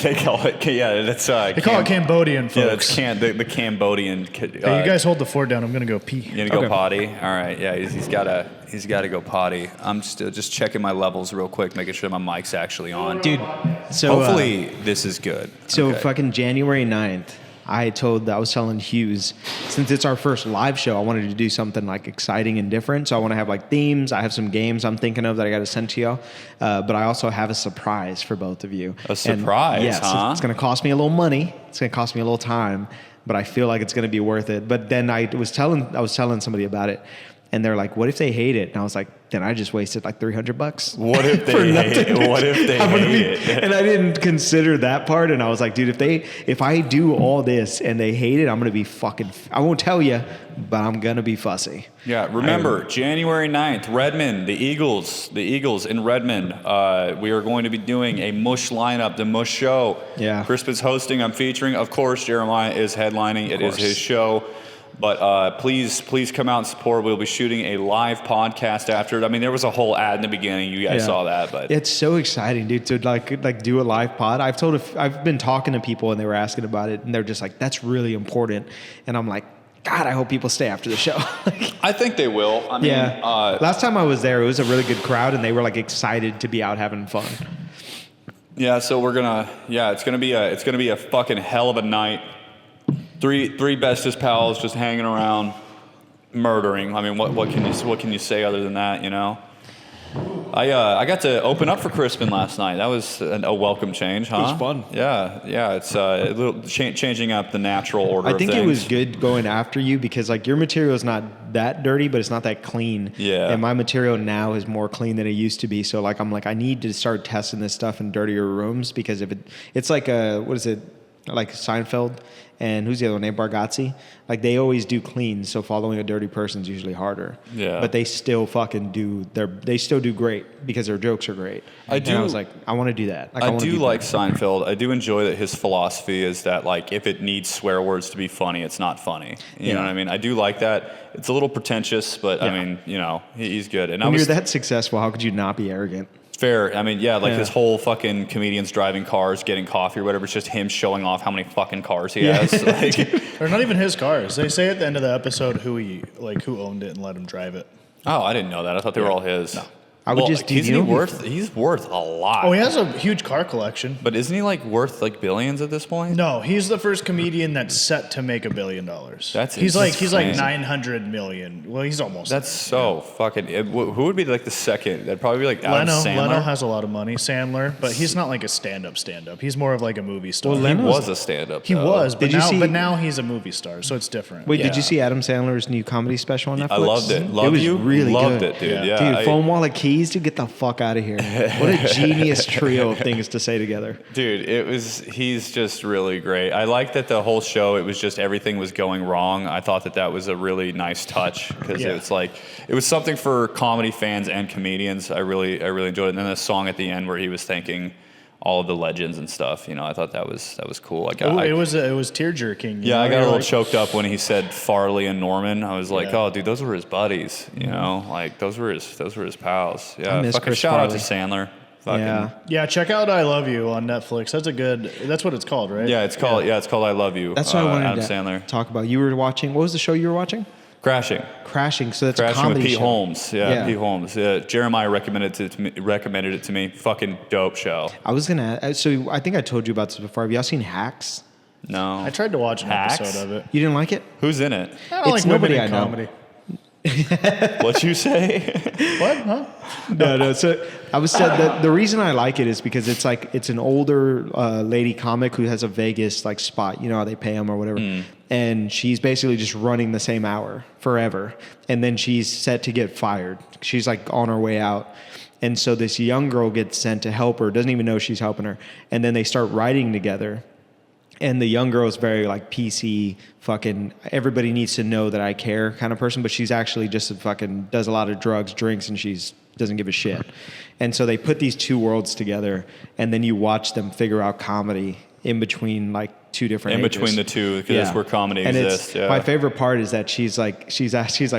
they call it. Yeah, that's They call it Cambodian, Yeah, folks. that's the Cambodian. Hey, you guys hold the fort down. I'm gonna go pee. You gonna go Okay. potty? All right. Yeah, he's got to go potty. I'm still just checking my levels real quick, making sure my mic's actually on. Dude, so Hopefully this is good. So Okay. fucking January 9th, I was telling Hughes, since it's our first live show, I wanted to do something like exciting and different. So I want to have like themes. I have some games I'm thinking of that I got to send to y'all. But I also have a surprise for both of you. A surprise, yes, huh? it's going to cost me a little money. It's going to cost me a little time, but I feel like it's going to be worth it. But then I was telling somebody about it. And they're like, "What if they hate it?" And I was like, "Then I just wasted like $300." What if for they nothing. hate it? What if they I'm gonna hate be- it? And I didn't consider that part. And I was like, dude, if I do all this and they hate it, I'm gonna be fucking. I won't tell you, but I'm gonna be fussy. Yeah, remember, January 9th, Redmond, the Eagles in Redmond. We are going to be doing a MUSH lineup, the MUSH show. Yeah. Crispin's hosting, I'm featuring. Of course, Jeremiah is headlining. It is course. his show. But please come out and support. We'll be shooting a live podcast after it. I mean, there was a whole ad in the beginning. You guys Yeah. saw that, but It's so exciting, dude, to like do a live pod. I've been talking to people and they were asking about it, and they're just like, "That's really important." And I'm like, God, I hope people stay after the show. I think they will. I mean, yeah. Last time I was there, it was a really good crowd, and they were like excited to be out having fun. yeah. So it's gonna be a fucking hell of a night. Three bestest pals just hanging around, murdering. I mean, what can you say other than that? You know. I got to open up for Crispin last night. That was a welcome change, huh? It was fun. Yeah. It's a little changing up the natural order. I think of it things. was good going after you because like your material is not that dirty, but it's not that clean. Yeah. And my material now is more clean than it used to be. So like I'm like I need to start testing this stuff in dirtier rooms because if it's like what is it? Like Seinfeld and who's the other one? Nate Bargatze. Like they always do clean, so following a dirty person is usually harder. Yeah. But they still fucking they still do great because their jokes are great. And I was like, I want to do that. Like, I wanna do be like better. Seinfeld. I do enjoy that his philosophy is that like if it needs swear words to be funny, it's not funny. You know what I mean? I do like that. It's a little pretentious, but I Yeah. mean, you know, he's good. And When you're that successful, how could you not be arrogant? Fair. I mean, yeah, like this whole fucking comedians driving cars, getting coffee or whatever. It's just him showing off how many fucking cars he has. Like, Or not even his cars. They say at the end of the episode who owned it and let him drive it. oh, I didn't know that. I thought they were all his. No. I would just isn't he worth? He's worth a lot. Oh, he has a huge car collection. But isn't he like worth like billions at this point? No, he's the first comedian that's set to make $1 billion. That's he's like insane. 900 million. Well, he's almost. That's so fucking. Who would be like the second? That'd probably be like Adam Sandler. Leno has a lot of money. Sandler, but he's not like a stand-up. He's more of like a movie star. Well, he was a stand-up. He was, but Did you see- but now he's a movie star, so it's different. Wait, did you see Adam Sandler's new comedy special on Netflix? I loved it. It was really Loved good. it, dude. Yeah, Dude, Phone Wallet Keys, dude, get the fuck out of here. What a genius trio of things to say together. Dude, he's just really great. I like that the whole show, it was just everything was going wrong. I thought that was a really nice touch because it was something for comedy fans and comedians. I really enjoyed it. And then the song at the end where he was thanking all of the legends and stuff, you know, I thought that was cool. It was tear jerking. Yeah, I got a little choked up when he said Farley and Norman. I was like, oh, dude, those were his buddies. You know, like those were his pals. Yeah, fucking Chris shout out to Farley. Sandler. Fucking, Yeah, check out I Love You on Netflix. That's what it's called, right? yeah, it's called I Love You. That's what I wanted Adam to Sandler. talk about. You were watching, what was the show you were watching? Crashing. So that's a Crashing comedy with Pete show. Holmes. Yeah, Pete Holmes. Jeremiah recommended it to me. Fucking dope show. I was going to, so I think I told you about this before. Have y'all seen Hacks? No. I tried to watch an Hacks? episode of it. You didn't like it? Who's in it? I don't It's like women nobody in I know. comedy. What'd you say? What? Huh? No. So I was said that the reason I like it is because it's an older lady comic who has a Vegas like spot. You know how they pay them or whatever, and she's basically just running the same hour forever, and then she's set to get fired. She's like on her way out. And so this young girl gets sent to help her, doesn't even know she's helping her, and then they start writing together. And the young girl is very like PC, fucking everybody needs to know that I care kind of person, but she's actually just does a lot of drugs, drinks, and doesn't give a shit. And so they put these two worlds together, and then you watch them figure out comedy in between like two different ages. Between the two, because that's where comedy and exists. Yeah. My favorite part is that she's like,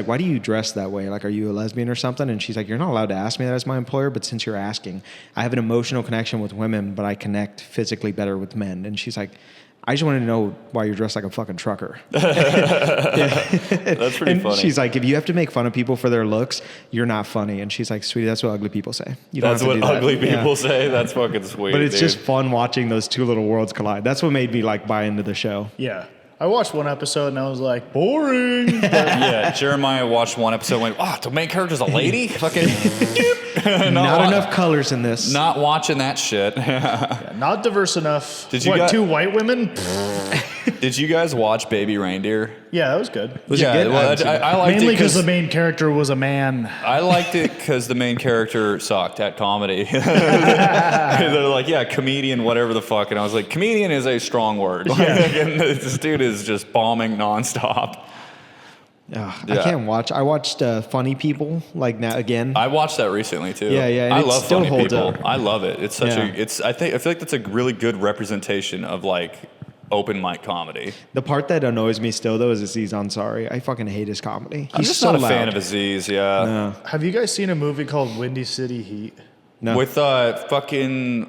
why do you dress that way? Like, are you a lesbian or something? And she's like, you're not allowed to ask me that as my employer, but since you're asking, I have an emotional connection with women, but I connect physically better with men. And she's like, I just wanted to know why you're dressed like a fucking trucker. That's pretty funny. She's like, if you have to make fun of people for their looks, you're not funny. And she's like, sweetie, that's what ugly people say. You don't That's have to what do that. ugly people Yeah. say. That's fucking sweet. But it's dude. just fun watching those two little worlds collide. That's what made me like buy into the show. Yeah. I watched one episode and I was like, boring. Yeah, Jeremiah watched one episode and went, oh, the main character's a lady? Fucking Not enough colors in this. Not watching that shit. Yeah, not diverse enough. Did you two white women? Did you guys watch Baby Reindeer? Yeah, that was good. Was it good? I Well, haven't seen it. I liked Mainly it because the main character was a man. I liked it because the main character sucked at comedy. They're like, yeah, comedian, whatever the fuck. And I was like, comedian is a strong word. And this dude is just bombing nonstop. I can't watch. I watched Funny People like now again. I watched that recently too. Yeah, and I it love still funny holds people. up. I love it. It's such Yeah. I feel like that's a really good representation of like open mic comedy. The part that annoys me still though is Aziz Ansari. I fucking hate his comedy. I'm He's just so not a loud. fan of Aziz. Yeah. No. Have you guys seen a movie called Windy City Heat? No. With fucking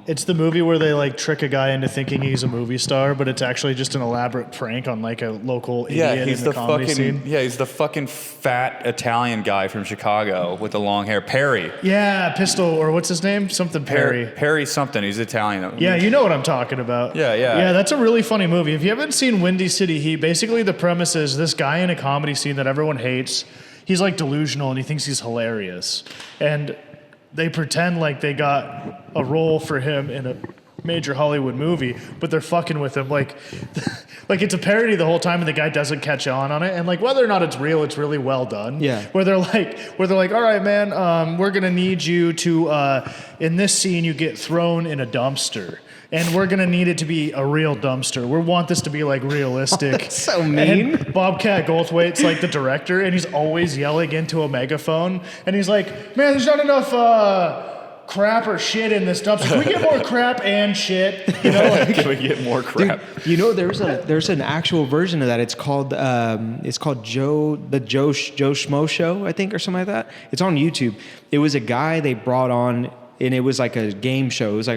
It's the movie where they like trick a guy into thinking he's a movie star, but it's actually just an elaborate prank on like a local idiot he's in the comedy scene. he's the fucking fat Italian guy from Chicago with the long hair, Perry. Yeah, Pistol, or what's his name? Something Perry. Perry something. He's Italian. Yeah, you know what I'm talking about. Yeah. Yeah, that's a really funny movie. If you haven't seen Windy City Heat, basically the premise is this guy in a comedy scene that everyone hates, he's like delusional and he thinks he's hilarious. And they pretend like they got a role for him in a major Hollywood movie, but they're fucking with him. Like it's a parody the whole time and the guy doesn't catch on it. And like whether or not it's real, it's really well done. Yeah. Where they're like, all right, man, we're gonna need you to in this scene you get thrown in a dumpster. And we're gonna need it to be a real dumpster. We want this to be like realistic. That's so mean. And Bobcat Goldthwait's like the director, and he's always yelling into a megaphone. And he's like, "Man, there's not enough crap or shit in this dumpster. Can we get more crap and shit? You know, like, Can we get more crap? Dude, you know, there's an actual version of that. It's called Joe Schmo Show, I think, or something like that. It's on YouTube. It was a guy they brought on, and it was like a game show. It was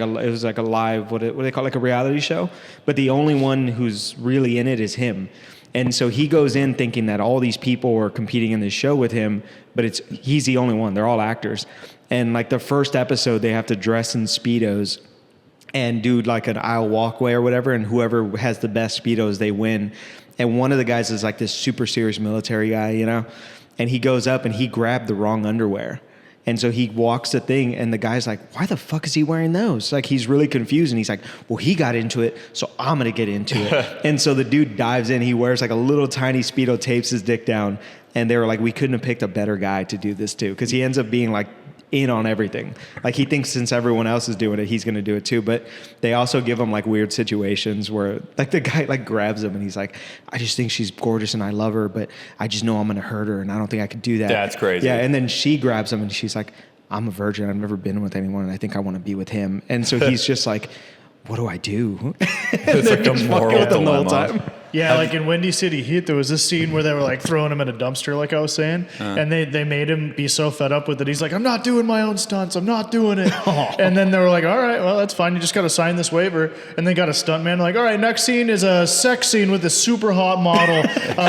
like a live, what do they call it, like a reality show. But the only one who's really in it is him. And so he goes in thinking that all these people are competing in this show with him, but he's the only one. They're all actors. And like the first episode, they have to dress in Speedos and do like an aisle walkway or whatever, and whoever has the best Speedos, they win. And one of the guys is like this super serious military guy, you know? And he goes up and he grabbed the wrong underwear. And so he walks the thing, and the guy's like, why the fuck is he wearing those? Like, he's really confused, and he's like, well, he got into it, so I'm going to get into it. And so the dude dives in. He wears like a little tiny Speedo, tapes his dick down, and they were like, we couldn't have picked a better guy to do this too, because he ends up being like in on everything. Like, he thinks since everyone else is doing it, he's going to do it too. But they also give him like weird situations where like the guy like grabs him and he's like, I just think she's gorgeous and I love her, but I just know I'm going to hurt her and I don't think I could do that. That's crazy. Yeah. And then she grabs him and she's like, I'm a virgin. I've never been with anyone and I think I want to be with him. And so he's just like, what do I do? It's like a moral dilemma. yeah, like in Windy City Heat, there was this scene where they were like throwing him in a dumpster, like I was saying, and they made him be so fed up with it. He's like, I'm not doing my own stunts. I'm not doing it. And then they were like, all right, well, that's fine. You just got to sign this waiver. And they got a stunt man like, all right, next scene is a sex scene with a super hot model.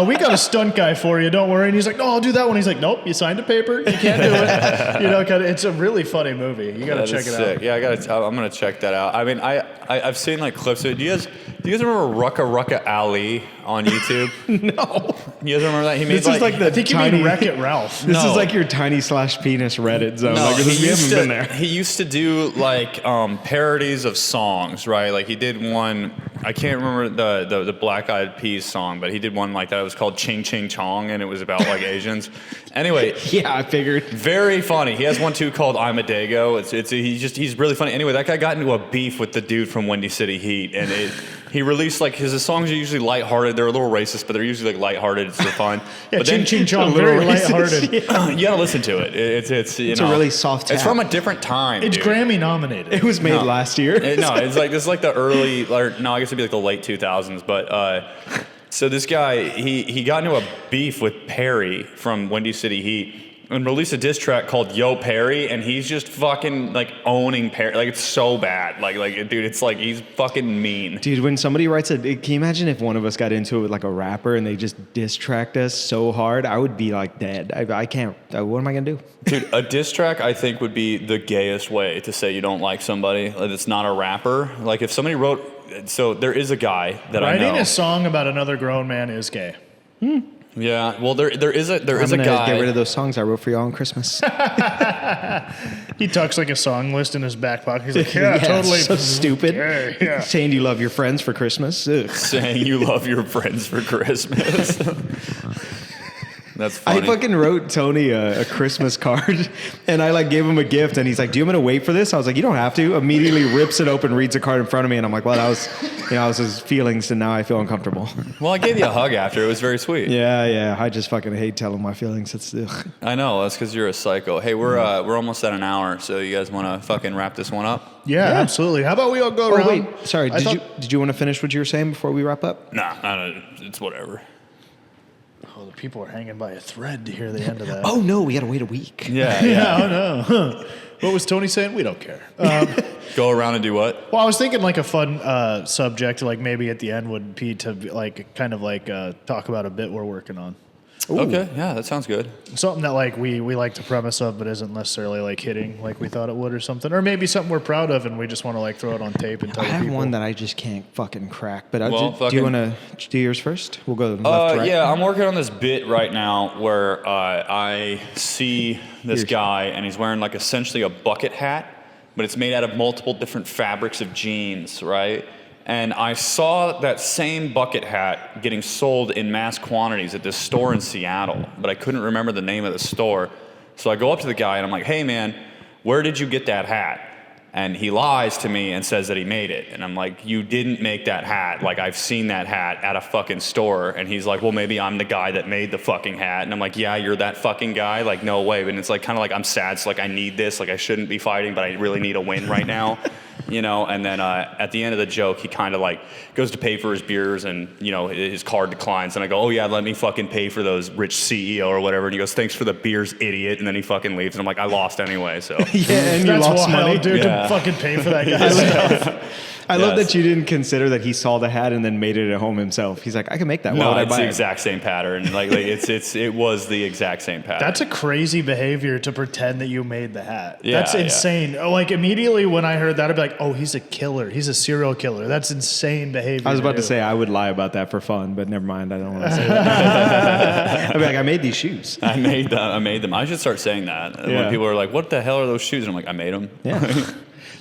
We got a stunt guy for you. Don't worry. And he's like, no, I'll do that one. He's like, nope, you signed a paper. You can't do it. You know, it's a really funny movie. You got to check it out. Yeah, I'm gonna check that out. I mean, I've seen like clips of it. Do you guys remember Rucka Ali on YouTube? No. You guys remember that? He made This is like the I think you tiny mean Wreck-It Ralph. This No. is like your tiny/penis Reddit zone. No, Like, we haven't been there. he used to do like parodies of songs, right? Like he did one. I can't remember the Black Eyed Peas song, but he did one like that. It was called Ching Ching Chong, and it was about like Asians. Anyway, Yeah, I figured. very funny. He has one too called I'm a Dago. He's really funny. Anyway, that guy got into a beef with the dude from Windy City Heat, and he released like his songs are usually lighthearted. They're a little racist, but they're usually like lighthearted. It's fun. Yeah, but Ching Ching Chong, little very racist. lighthearted. you gotta listen to it. It's a really soft It's tap. from a different time. It's dude. Grammy nominated. It was made No. last year. No, it's like this is like the early, or no, I guess it'd be like the late 2000s. But so this guy, he got into a beef with Perry from Windy City Heat and released a diss track called Yo Perry, and he's just fucking like owning Perry. Like it's so bad. Like dude, it's like he's fucking mean. Dude, when somebody writes can you imagine if one of us got into it with like a rapper and they just diss tracked us so hard? I would be like dead. I can't. What am I gonna do? Dude, a diss track I think would be the gayest way to say you don't like somebody that's not a rapper. Like if somebody wrote, so there is a guy that I know. Writing a song about another grown man is gay. Yeah, well there is a I'm gonna guy. get rid of those songs I wrote for y'all on Christmas. He tucks like a song list in his back pocket. He's like, yeah, totally. So stupid. Yeah. Saying you love your friends for Christmas. Ugh. saying you love your friends for Christmas. That's funny. I fucking wrote Tony a Christmas card, and I like gave him a gift, and he's like, "Do you want me to wait for this?" I was like, "You don't have to." Immediately rips it open, reads the card in front of me, and I'm like, "Well, that was, that was his feelings, and now I feel uncomfortable." Well, I gave you a hug after. It was very sweet. Yeah. I just fucking hate telling my feelings. It's ugh. I know. That's because you're a psycho. Hey, we're almost at an hour, so you guys want to fucking wrap this one up? Yeah, absolutely. How about we all go around? Oh wait, sorry. Did you want to finish what you were saying before we wrap up? Nah, it's whatever. Oh, the people are hanging by a thread to hear the end of that. Oh no, we gotta wait a week. Yeah. Oh no. Huh. What was Tony saying? We don't care. Go around and do what? Well, I was thinking like a fun subject, like maybe at the end would be to like kind of like talk about a bit we're working on. Ooh. Okay, yeah, that sounds good. Something that like we like the premise of, but isn't necessarily like hitting like we thought it would, or something, or maybe something we're proud of and we just want to like throw it on tape and tell I have people. one that I just can't fucking crack. But Well, do you want to do yours first? We'll go left to right. Yeah, I'm working on this bit right now where I see this guy and he's wearing like essentially a bucket hat, but it's made out of multiple different fabrics of jeans, right? And I saw that same bucket hat getting sold in mass quantities at this store in Seattle, but I couldn't remember the name of the store. So I go up to the guy and I'm like, hey man, where did you get that hat? And he lies to me and says that he made it. And I'm like, you didn't make that hat. Like, I've seen that hat at a fucking store. And he's like, well, maybe I'm the guy that made the fucking hat. And I'm like, yeah, you're that fucking guy? Like, no way. And it's like, kind of like, I'm sad. So like, I need this. Like, I shouldn't be fighting, but I really need a win right now. You know, and then at the end of the joke, he kind of like goes to pay for his beers and, you know, his card declines. And I go, oh yeah, let me fucking pay for those, rich CEO or whatever. And he goes, thanks for the beers, idiot. And then he fucking leaves. And I'm like, I lost anyway, so. Yeah, and you That's lost wild, money. dude, Yeah. to fucking pay for that guy's stuff. I love Yes. that you didn't consider that he saw the hat and then made it at home himself. He's like, I can make that. Why No, would I it's buy the it? exact same pattern. Like it was the exact same pattern. That's a crazy behavior to pretend that you made the hat. Yeah, That's yeah. insane. Oh, like immediately when I heard that, I'd be like, oh, he's a killer. He's a serial killer. That's insane behavior. I was about to do. say I would lie about that for fun, but never mind. I don't want to say that. I'd be like, I made these shoes. I made them. I should start saying that. Yeah. When people are like, what the hell are those shoes? And I'm like, I made them. Yeah.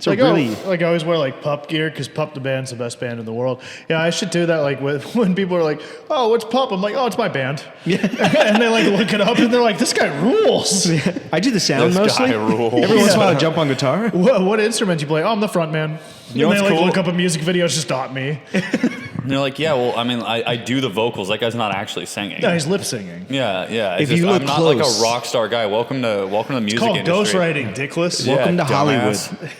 So like, really, like I always wear like Pup gear because Pup the band's the best band in the world. Yeah, I should do that. Like when people are like, "Oh, what's Pup?" I'm like, "Oh, it's my band." Yeah, and they like look it up and they're like, "This guy rules." I do the sound This mostly. guy rules. Every once in a while, I jump on guitar. What instrument do you play? Oh, I'm the front man. You know and they what's like cool? look up a music video, it's just not me. And they're like, yeah, well, I mean, I do the vocals. That guy's not actually singing. No, he's lip singing. Yeah, yeah. If you look I'm not like close. a rock star guy. Welcome to the music It's called industry. ghostwriting, dickless. Yeah, Welcome to dumbass.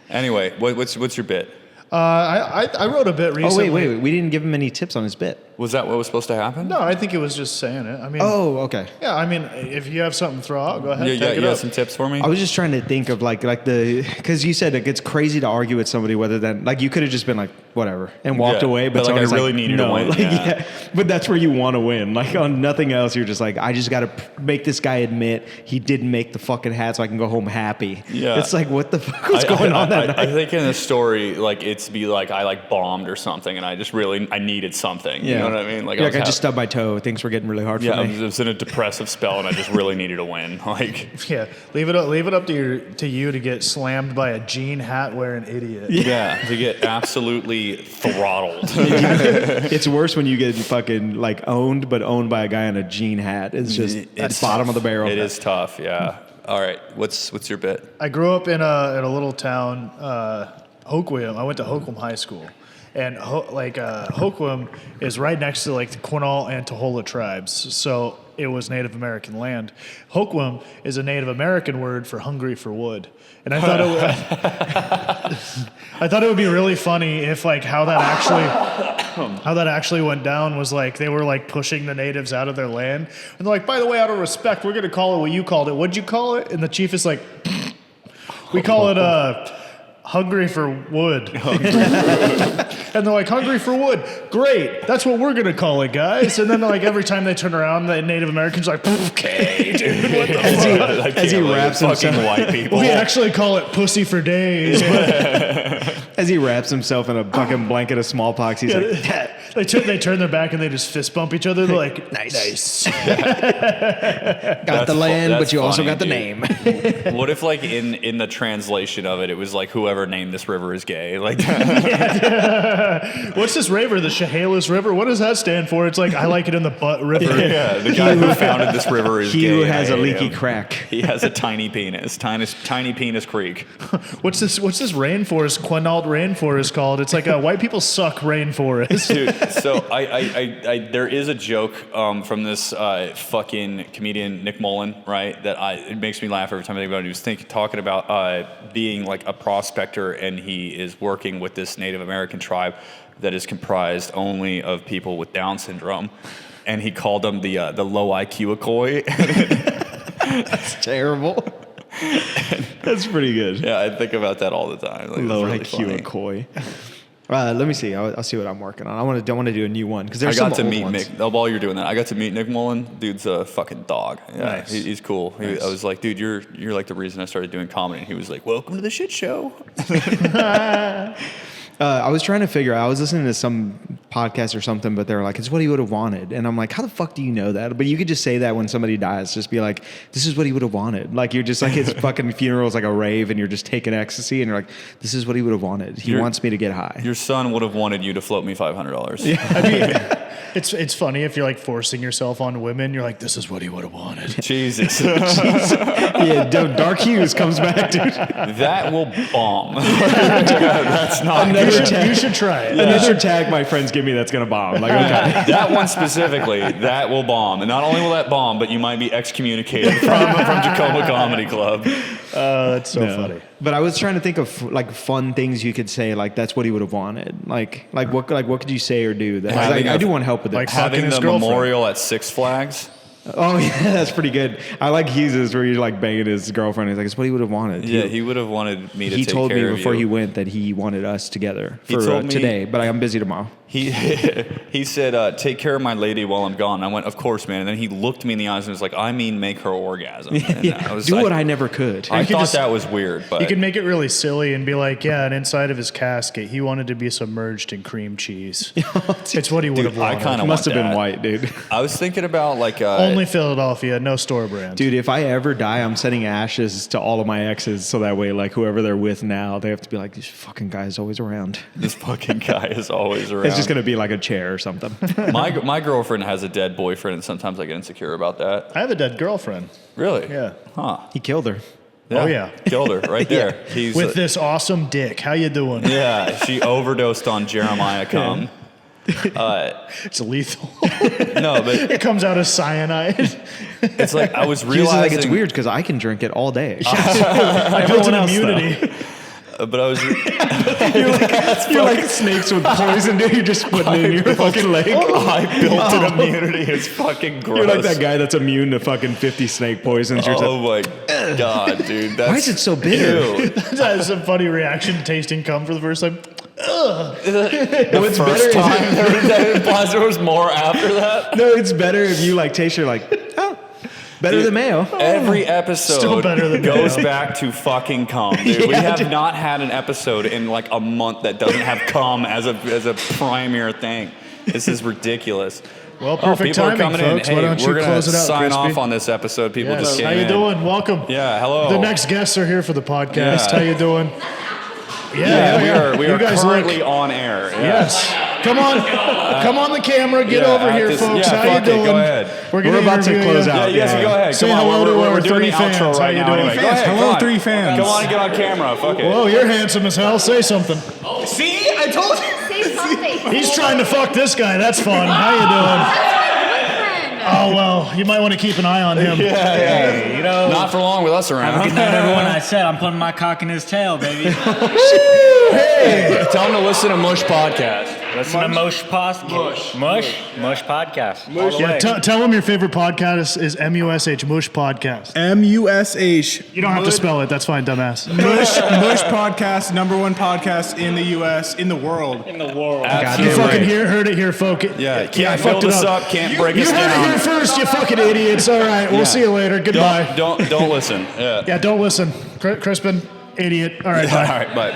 Anyway, what's your bit? I wrote a bit Oh recently. wait. We didn't give him any tips on his bit. Was that what was supposed to happen? No, I think it was just saying it. I mean, Oh, okay. yeah. I mean, if you have something to throw out, go ahead. Yeah, take you it got up. some tips for me? I was just trying to think of like because you said like it's crazy to argue with somebody whether than like you could have just been like whatever and walked Yeah, away, but, like, I somebody's really needed to no. win, Like, yeah. But that's where you want to win. Like on nothing else, you're just like I just got to make this guy admit he didn't make the fucking hat so I can go home happy. Yeah. It's like what the fuck was going on that night? I think in the story, like it's be like I like bombed or something, and I just really needed something. You know what I mean? Like I just stubbed my toe. Things were getting really hard yeah, for I me. was in a depressive spell, and I just really needed a win. Like, Yeah, leave it up to you to get slammed by a jean hat wearing idiot. yeah, to get absolutely throttled. It's worse when you get fucking like owned, but owned by a guy in a jean hat. It's just It's bottom tough. of the barrel. It is tough. Yeah. All right. What's your bit? I grew up in a little town, Hoquiam. I went to Hoquiam High School, and Hoquiam is right next to like the Quinault and Tohola tribes. So it was Native American land. Hoquiam is a Native American word for hungry for wood, and I thought I thought it would be really funny if like how that actually went down was like they were like pushing the natives out of their land, and they're like, by the way, out of respect, we're gonna call it what you called it. What'd you call it? And the chief is like, we call it hungry for wood. And they're like, hungry for wood. Great. That's what we're going to call it, guys. And then like every time they turn around, the Native Americans are like, okay, dude, what the fuck? As he wraps fucking himself- white people. We actually call it pussy for days. But As he wraps himself in a fucking blanket of smallpox, he's like, they turn their back and they just fist bump each other. They're like, nice. got the land, but that's you also funny, got the dude. name. What if like in the translation of it, it was like whoever named this river is gay? Like, What's this river? The Chehalis River? What does that stand for? It's like, I like it in the butt river. yeah, the guy who founded this river is He gay. who and I has a hate leaky him. crack. He has a tiny penis, tiny penis creek. What's this rainforest, Quinault rainforest called? It's like white people suck rainforest. Dude, so I there is a joke from this fucking comedian Nick Mullen, right? That it makes me laugh every time I think about it. He was talking about being like a prospector, and he is working with this Native American tribe that is comprised only of people with Down syndrome, and he called them the low IQ Akoi. That's terrible. That's pretty good. Yeah, I think about that all the time. Like, it's Low really IQ funny. McCoy. Let me see. I'll see what I'm working on. I want to do a new one because I there's got some to old meet ones. Nick. While you're doing that, I got to meet Nick Mullen. Dude's a fucking dog. Yeah, Nice. he's cool. Nice. I was like, dude, you're like the reason I started doing comedy. And he was like, welcome to the shit show. I was trying to figure out, I was listening to some podcast or something, but they were like, it's what he would have wanted. And I'm like, how the fuck do you know that? But you could just say that when somebody dies, just be like, this is what he would have wanted. Like, you're just like, his fucking funeral is like a rave and you're just taking ecstasy and you're like, this is what he would have wanted. He wants me to get high. Your son would have wanted you to float me $500. I mean, It's funny if you're like forcing yourself on women. You're like, this is what he would have wanted. Jesus. Yeah, Dark Hughes comes back, dude. That will bomb. That's not good. You should try it. Another tag my friends give me that's gonna bomb. Like, okay. That one specifically, that will bomb. And not only will that bomb, but you might be excommunicated from Tacoma Comedy Club. That's so funny. But I was trying to think of like fun things you could say. Like that's what he would have wanted. Like what could you say or do? That I do want help with like this. fucking Having his the girlfriend. memorial at Six Flags. Oh yeah, that's pretty good. I like Hughes's where you're like banging his girlfriend. He's like, it's what he would have wanted. Yeah, he would have wanted me to He take told care me of before you. he went that he wanted us together He for told me- today, but I'm busy tomorrow. He said, take care of my lady while I'm gone. I went, of course, man. And then he looked me in the eyes and was like, I mean, make her orgasm. And I was Do like, what I never could. I You could thought just- that was weird, but You can make it really silly and be like, yeah, and inside of his casket, he wanted to be submerged in cream cheese. It's what he would have I wanted. kind It of must have been that. white, dude. I was thinking about like Only Philadelphia, no store brand. Dude, if I ever die, I'm sending ashes to all of my exes so that way, like, whoever they're with now, they have to be like, this fucking guy is always around. this fucking guy is always around. It's just going to be like a chair or something. My girlfriend has a dead boyfriend, and sometimes I get insecure about that. I have a dead girlfriend. Really? Yeah. Huh. He killed her. Oh, yeah. Killed her right there. He's With this awesome dick. How you doing? Yeah, she overdosed on Jeremiah cum. It's lethal. No, but It comes out as cyanide. it's like I was He was realizing like, it's weird because I can drink it all day. I built an else, immunity. But I was You're like snakes with poison, dude. You're just putting it in your fucking leg. I built an immunity. It's fucking gross. You're like that guy that's immune to fucking 50 snake poisons. You're Oh my god, dude! That's, why is it so bitter? Ew. That's a funny reaction to tasting cum for the first time. The first time that implies there was more after that. No, it's better if you like taste. You're like, oh, better than mayo. Every episode Still better than goes mayo. back to fucking cum, dude. We Yeah, have dude. not had an episode in like a month that doesn't have cum as a primary thing. This is ridiculous. Well, perfect people are timing, coming folks. in. Why Hey, don't you we're gonna close it out, sign Crispy? off on this episode. People Yes. just came How you in. doing? Welcome. Yeah, hello. The next guests are here for the podcast. Yeah. How you doing? Yeah, we You are guys currently look- on air. Yeah. Yes. Come on. Come on the camera. Get Yeah, over here, this- folks. yeah, How you fuck it. doing? Go ahead. We're We're about to interview close you. out. Yeah, you guys Yeah. go ahead. Say Come on, hello to we're our doing three the fans. outro How right you now. doing? Anyway, go Fans. ahead. Hello, come on. 3 fans. Come on and get on camera. Fuck it. Whoa, you're handsome as hell. Say something. See, I told you. Say something. He's trying to fuck this guy. That's fun. How you doing? Boyfriend. Oh, well, you might want to keep an eye on him. Hey, you know. Not for long with us around. Good night, everyone. I said I'm putting my cock in his tail, baby. Tell them to listen to Mush Podcast. Listen to Mush Podcast. Mush Podcast. All the Yeah, way. tell him your favorite podcast is MUSH, Mush Podcast. MUSH. You don't have to spell it. That's fine, dumbass. Mush podcast, #1 podcast in the U.S., in the world. In the world. You Absolutely fucking right. heard it here, folk. Yeah, I can't fucked build it us up. up, can't break You us heard it here down. first, you fucking idiots. All right, we'll see you later. Goodbye. Don't listen. Yeah. Yeah, don't listen. Crispin, idiot. All right, bye. All right, bye.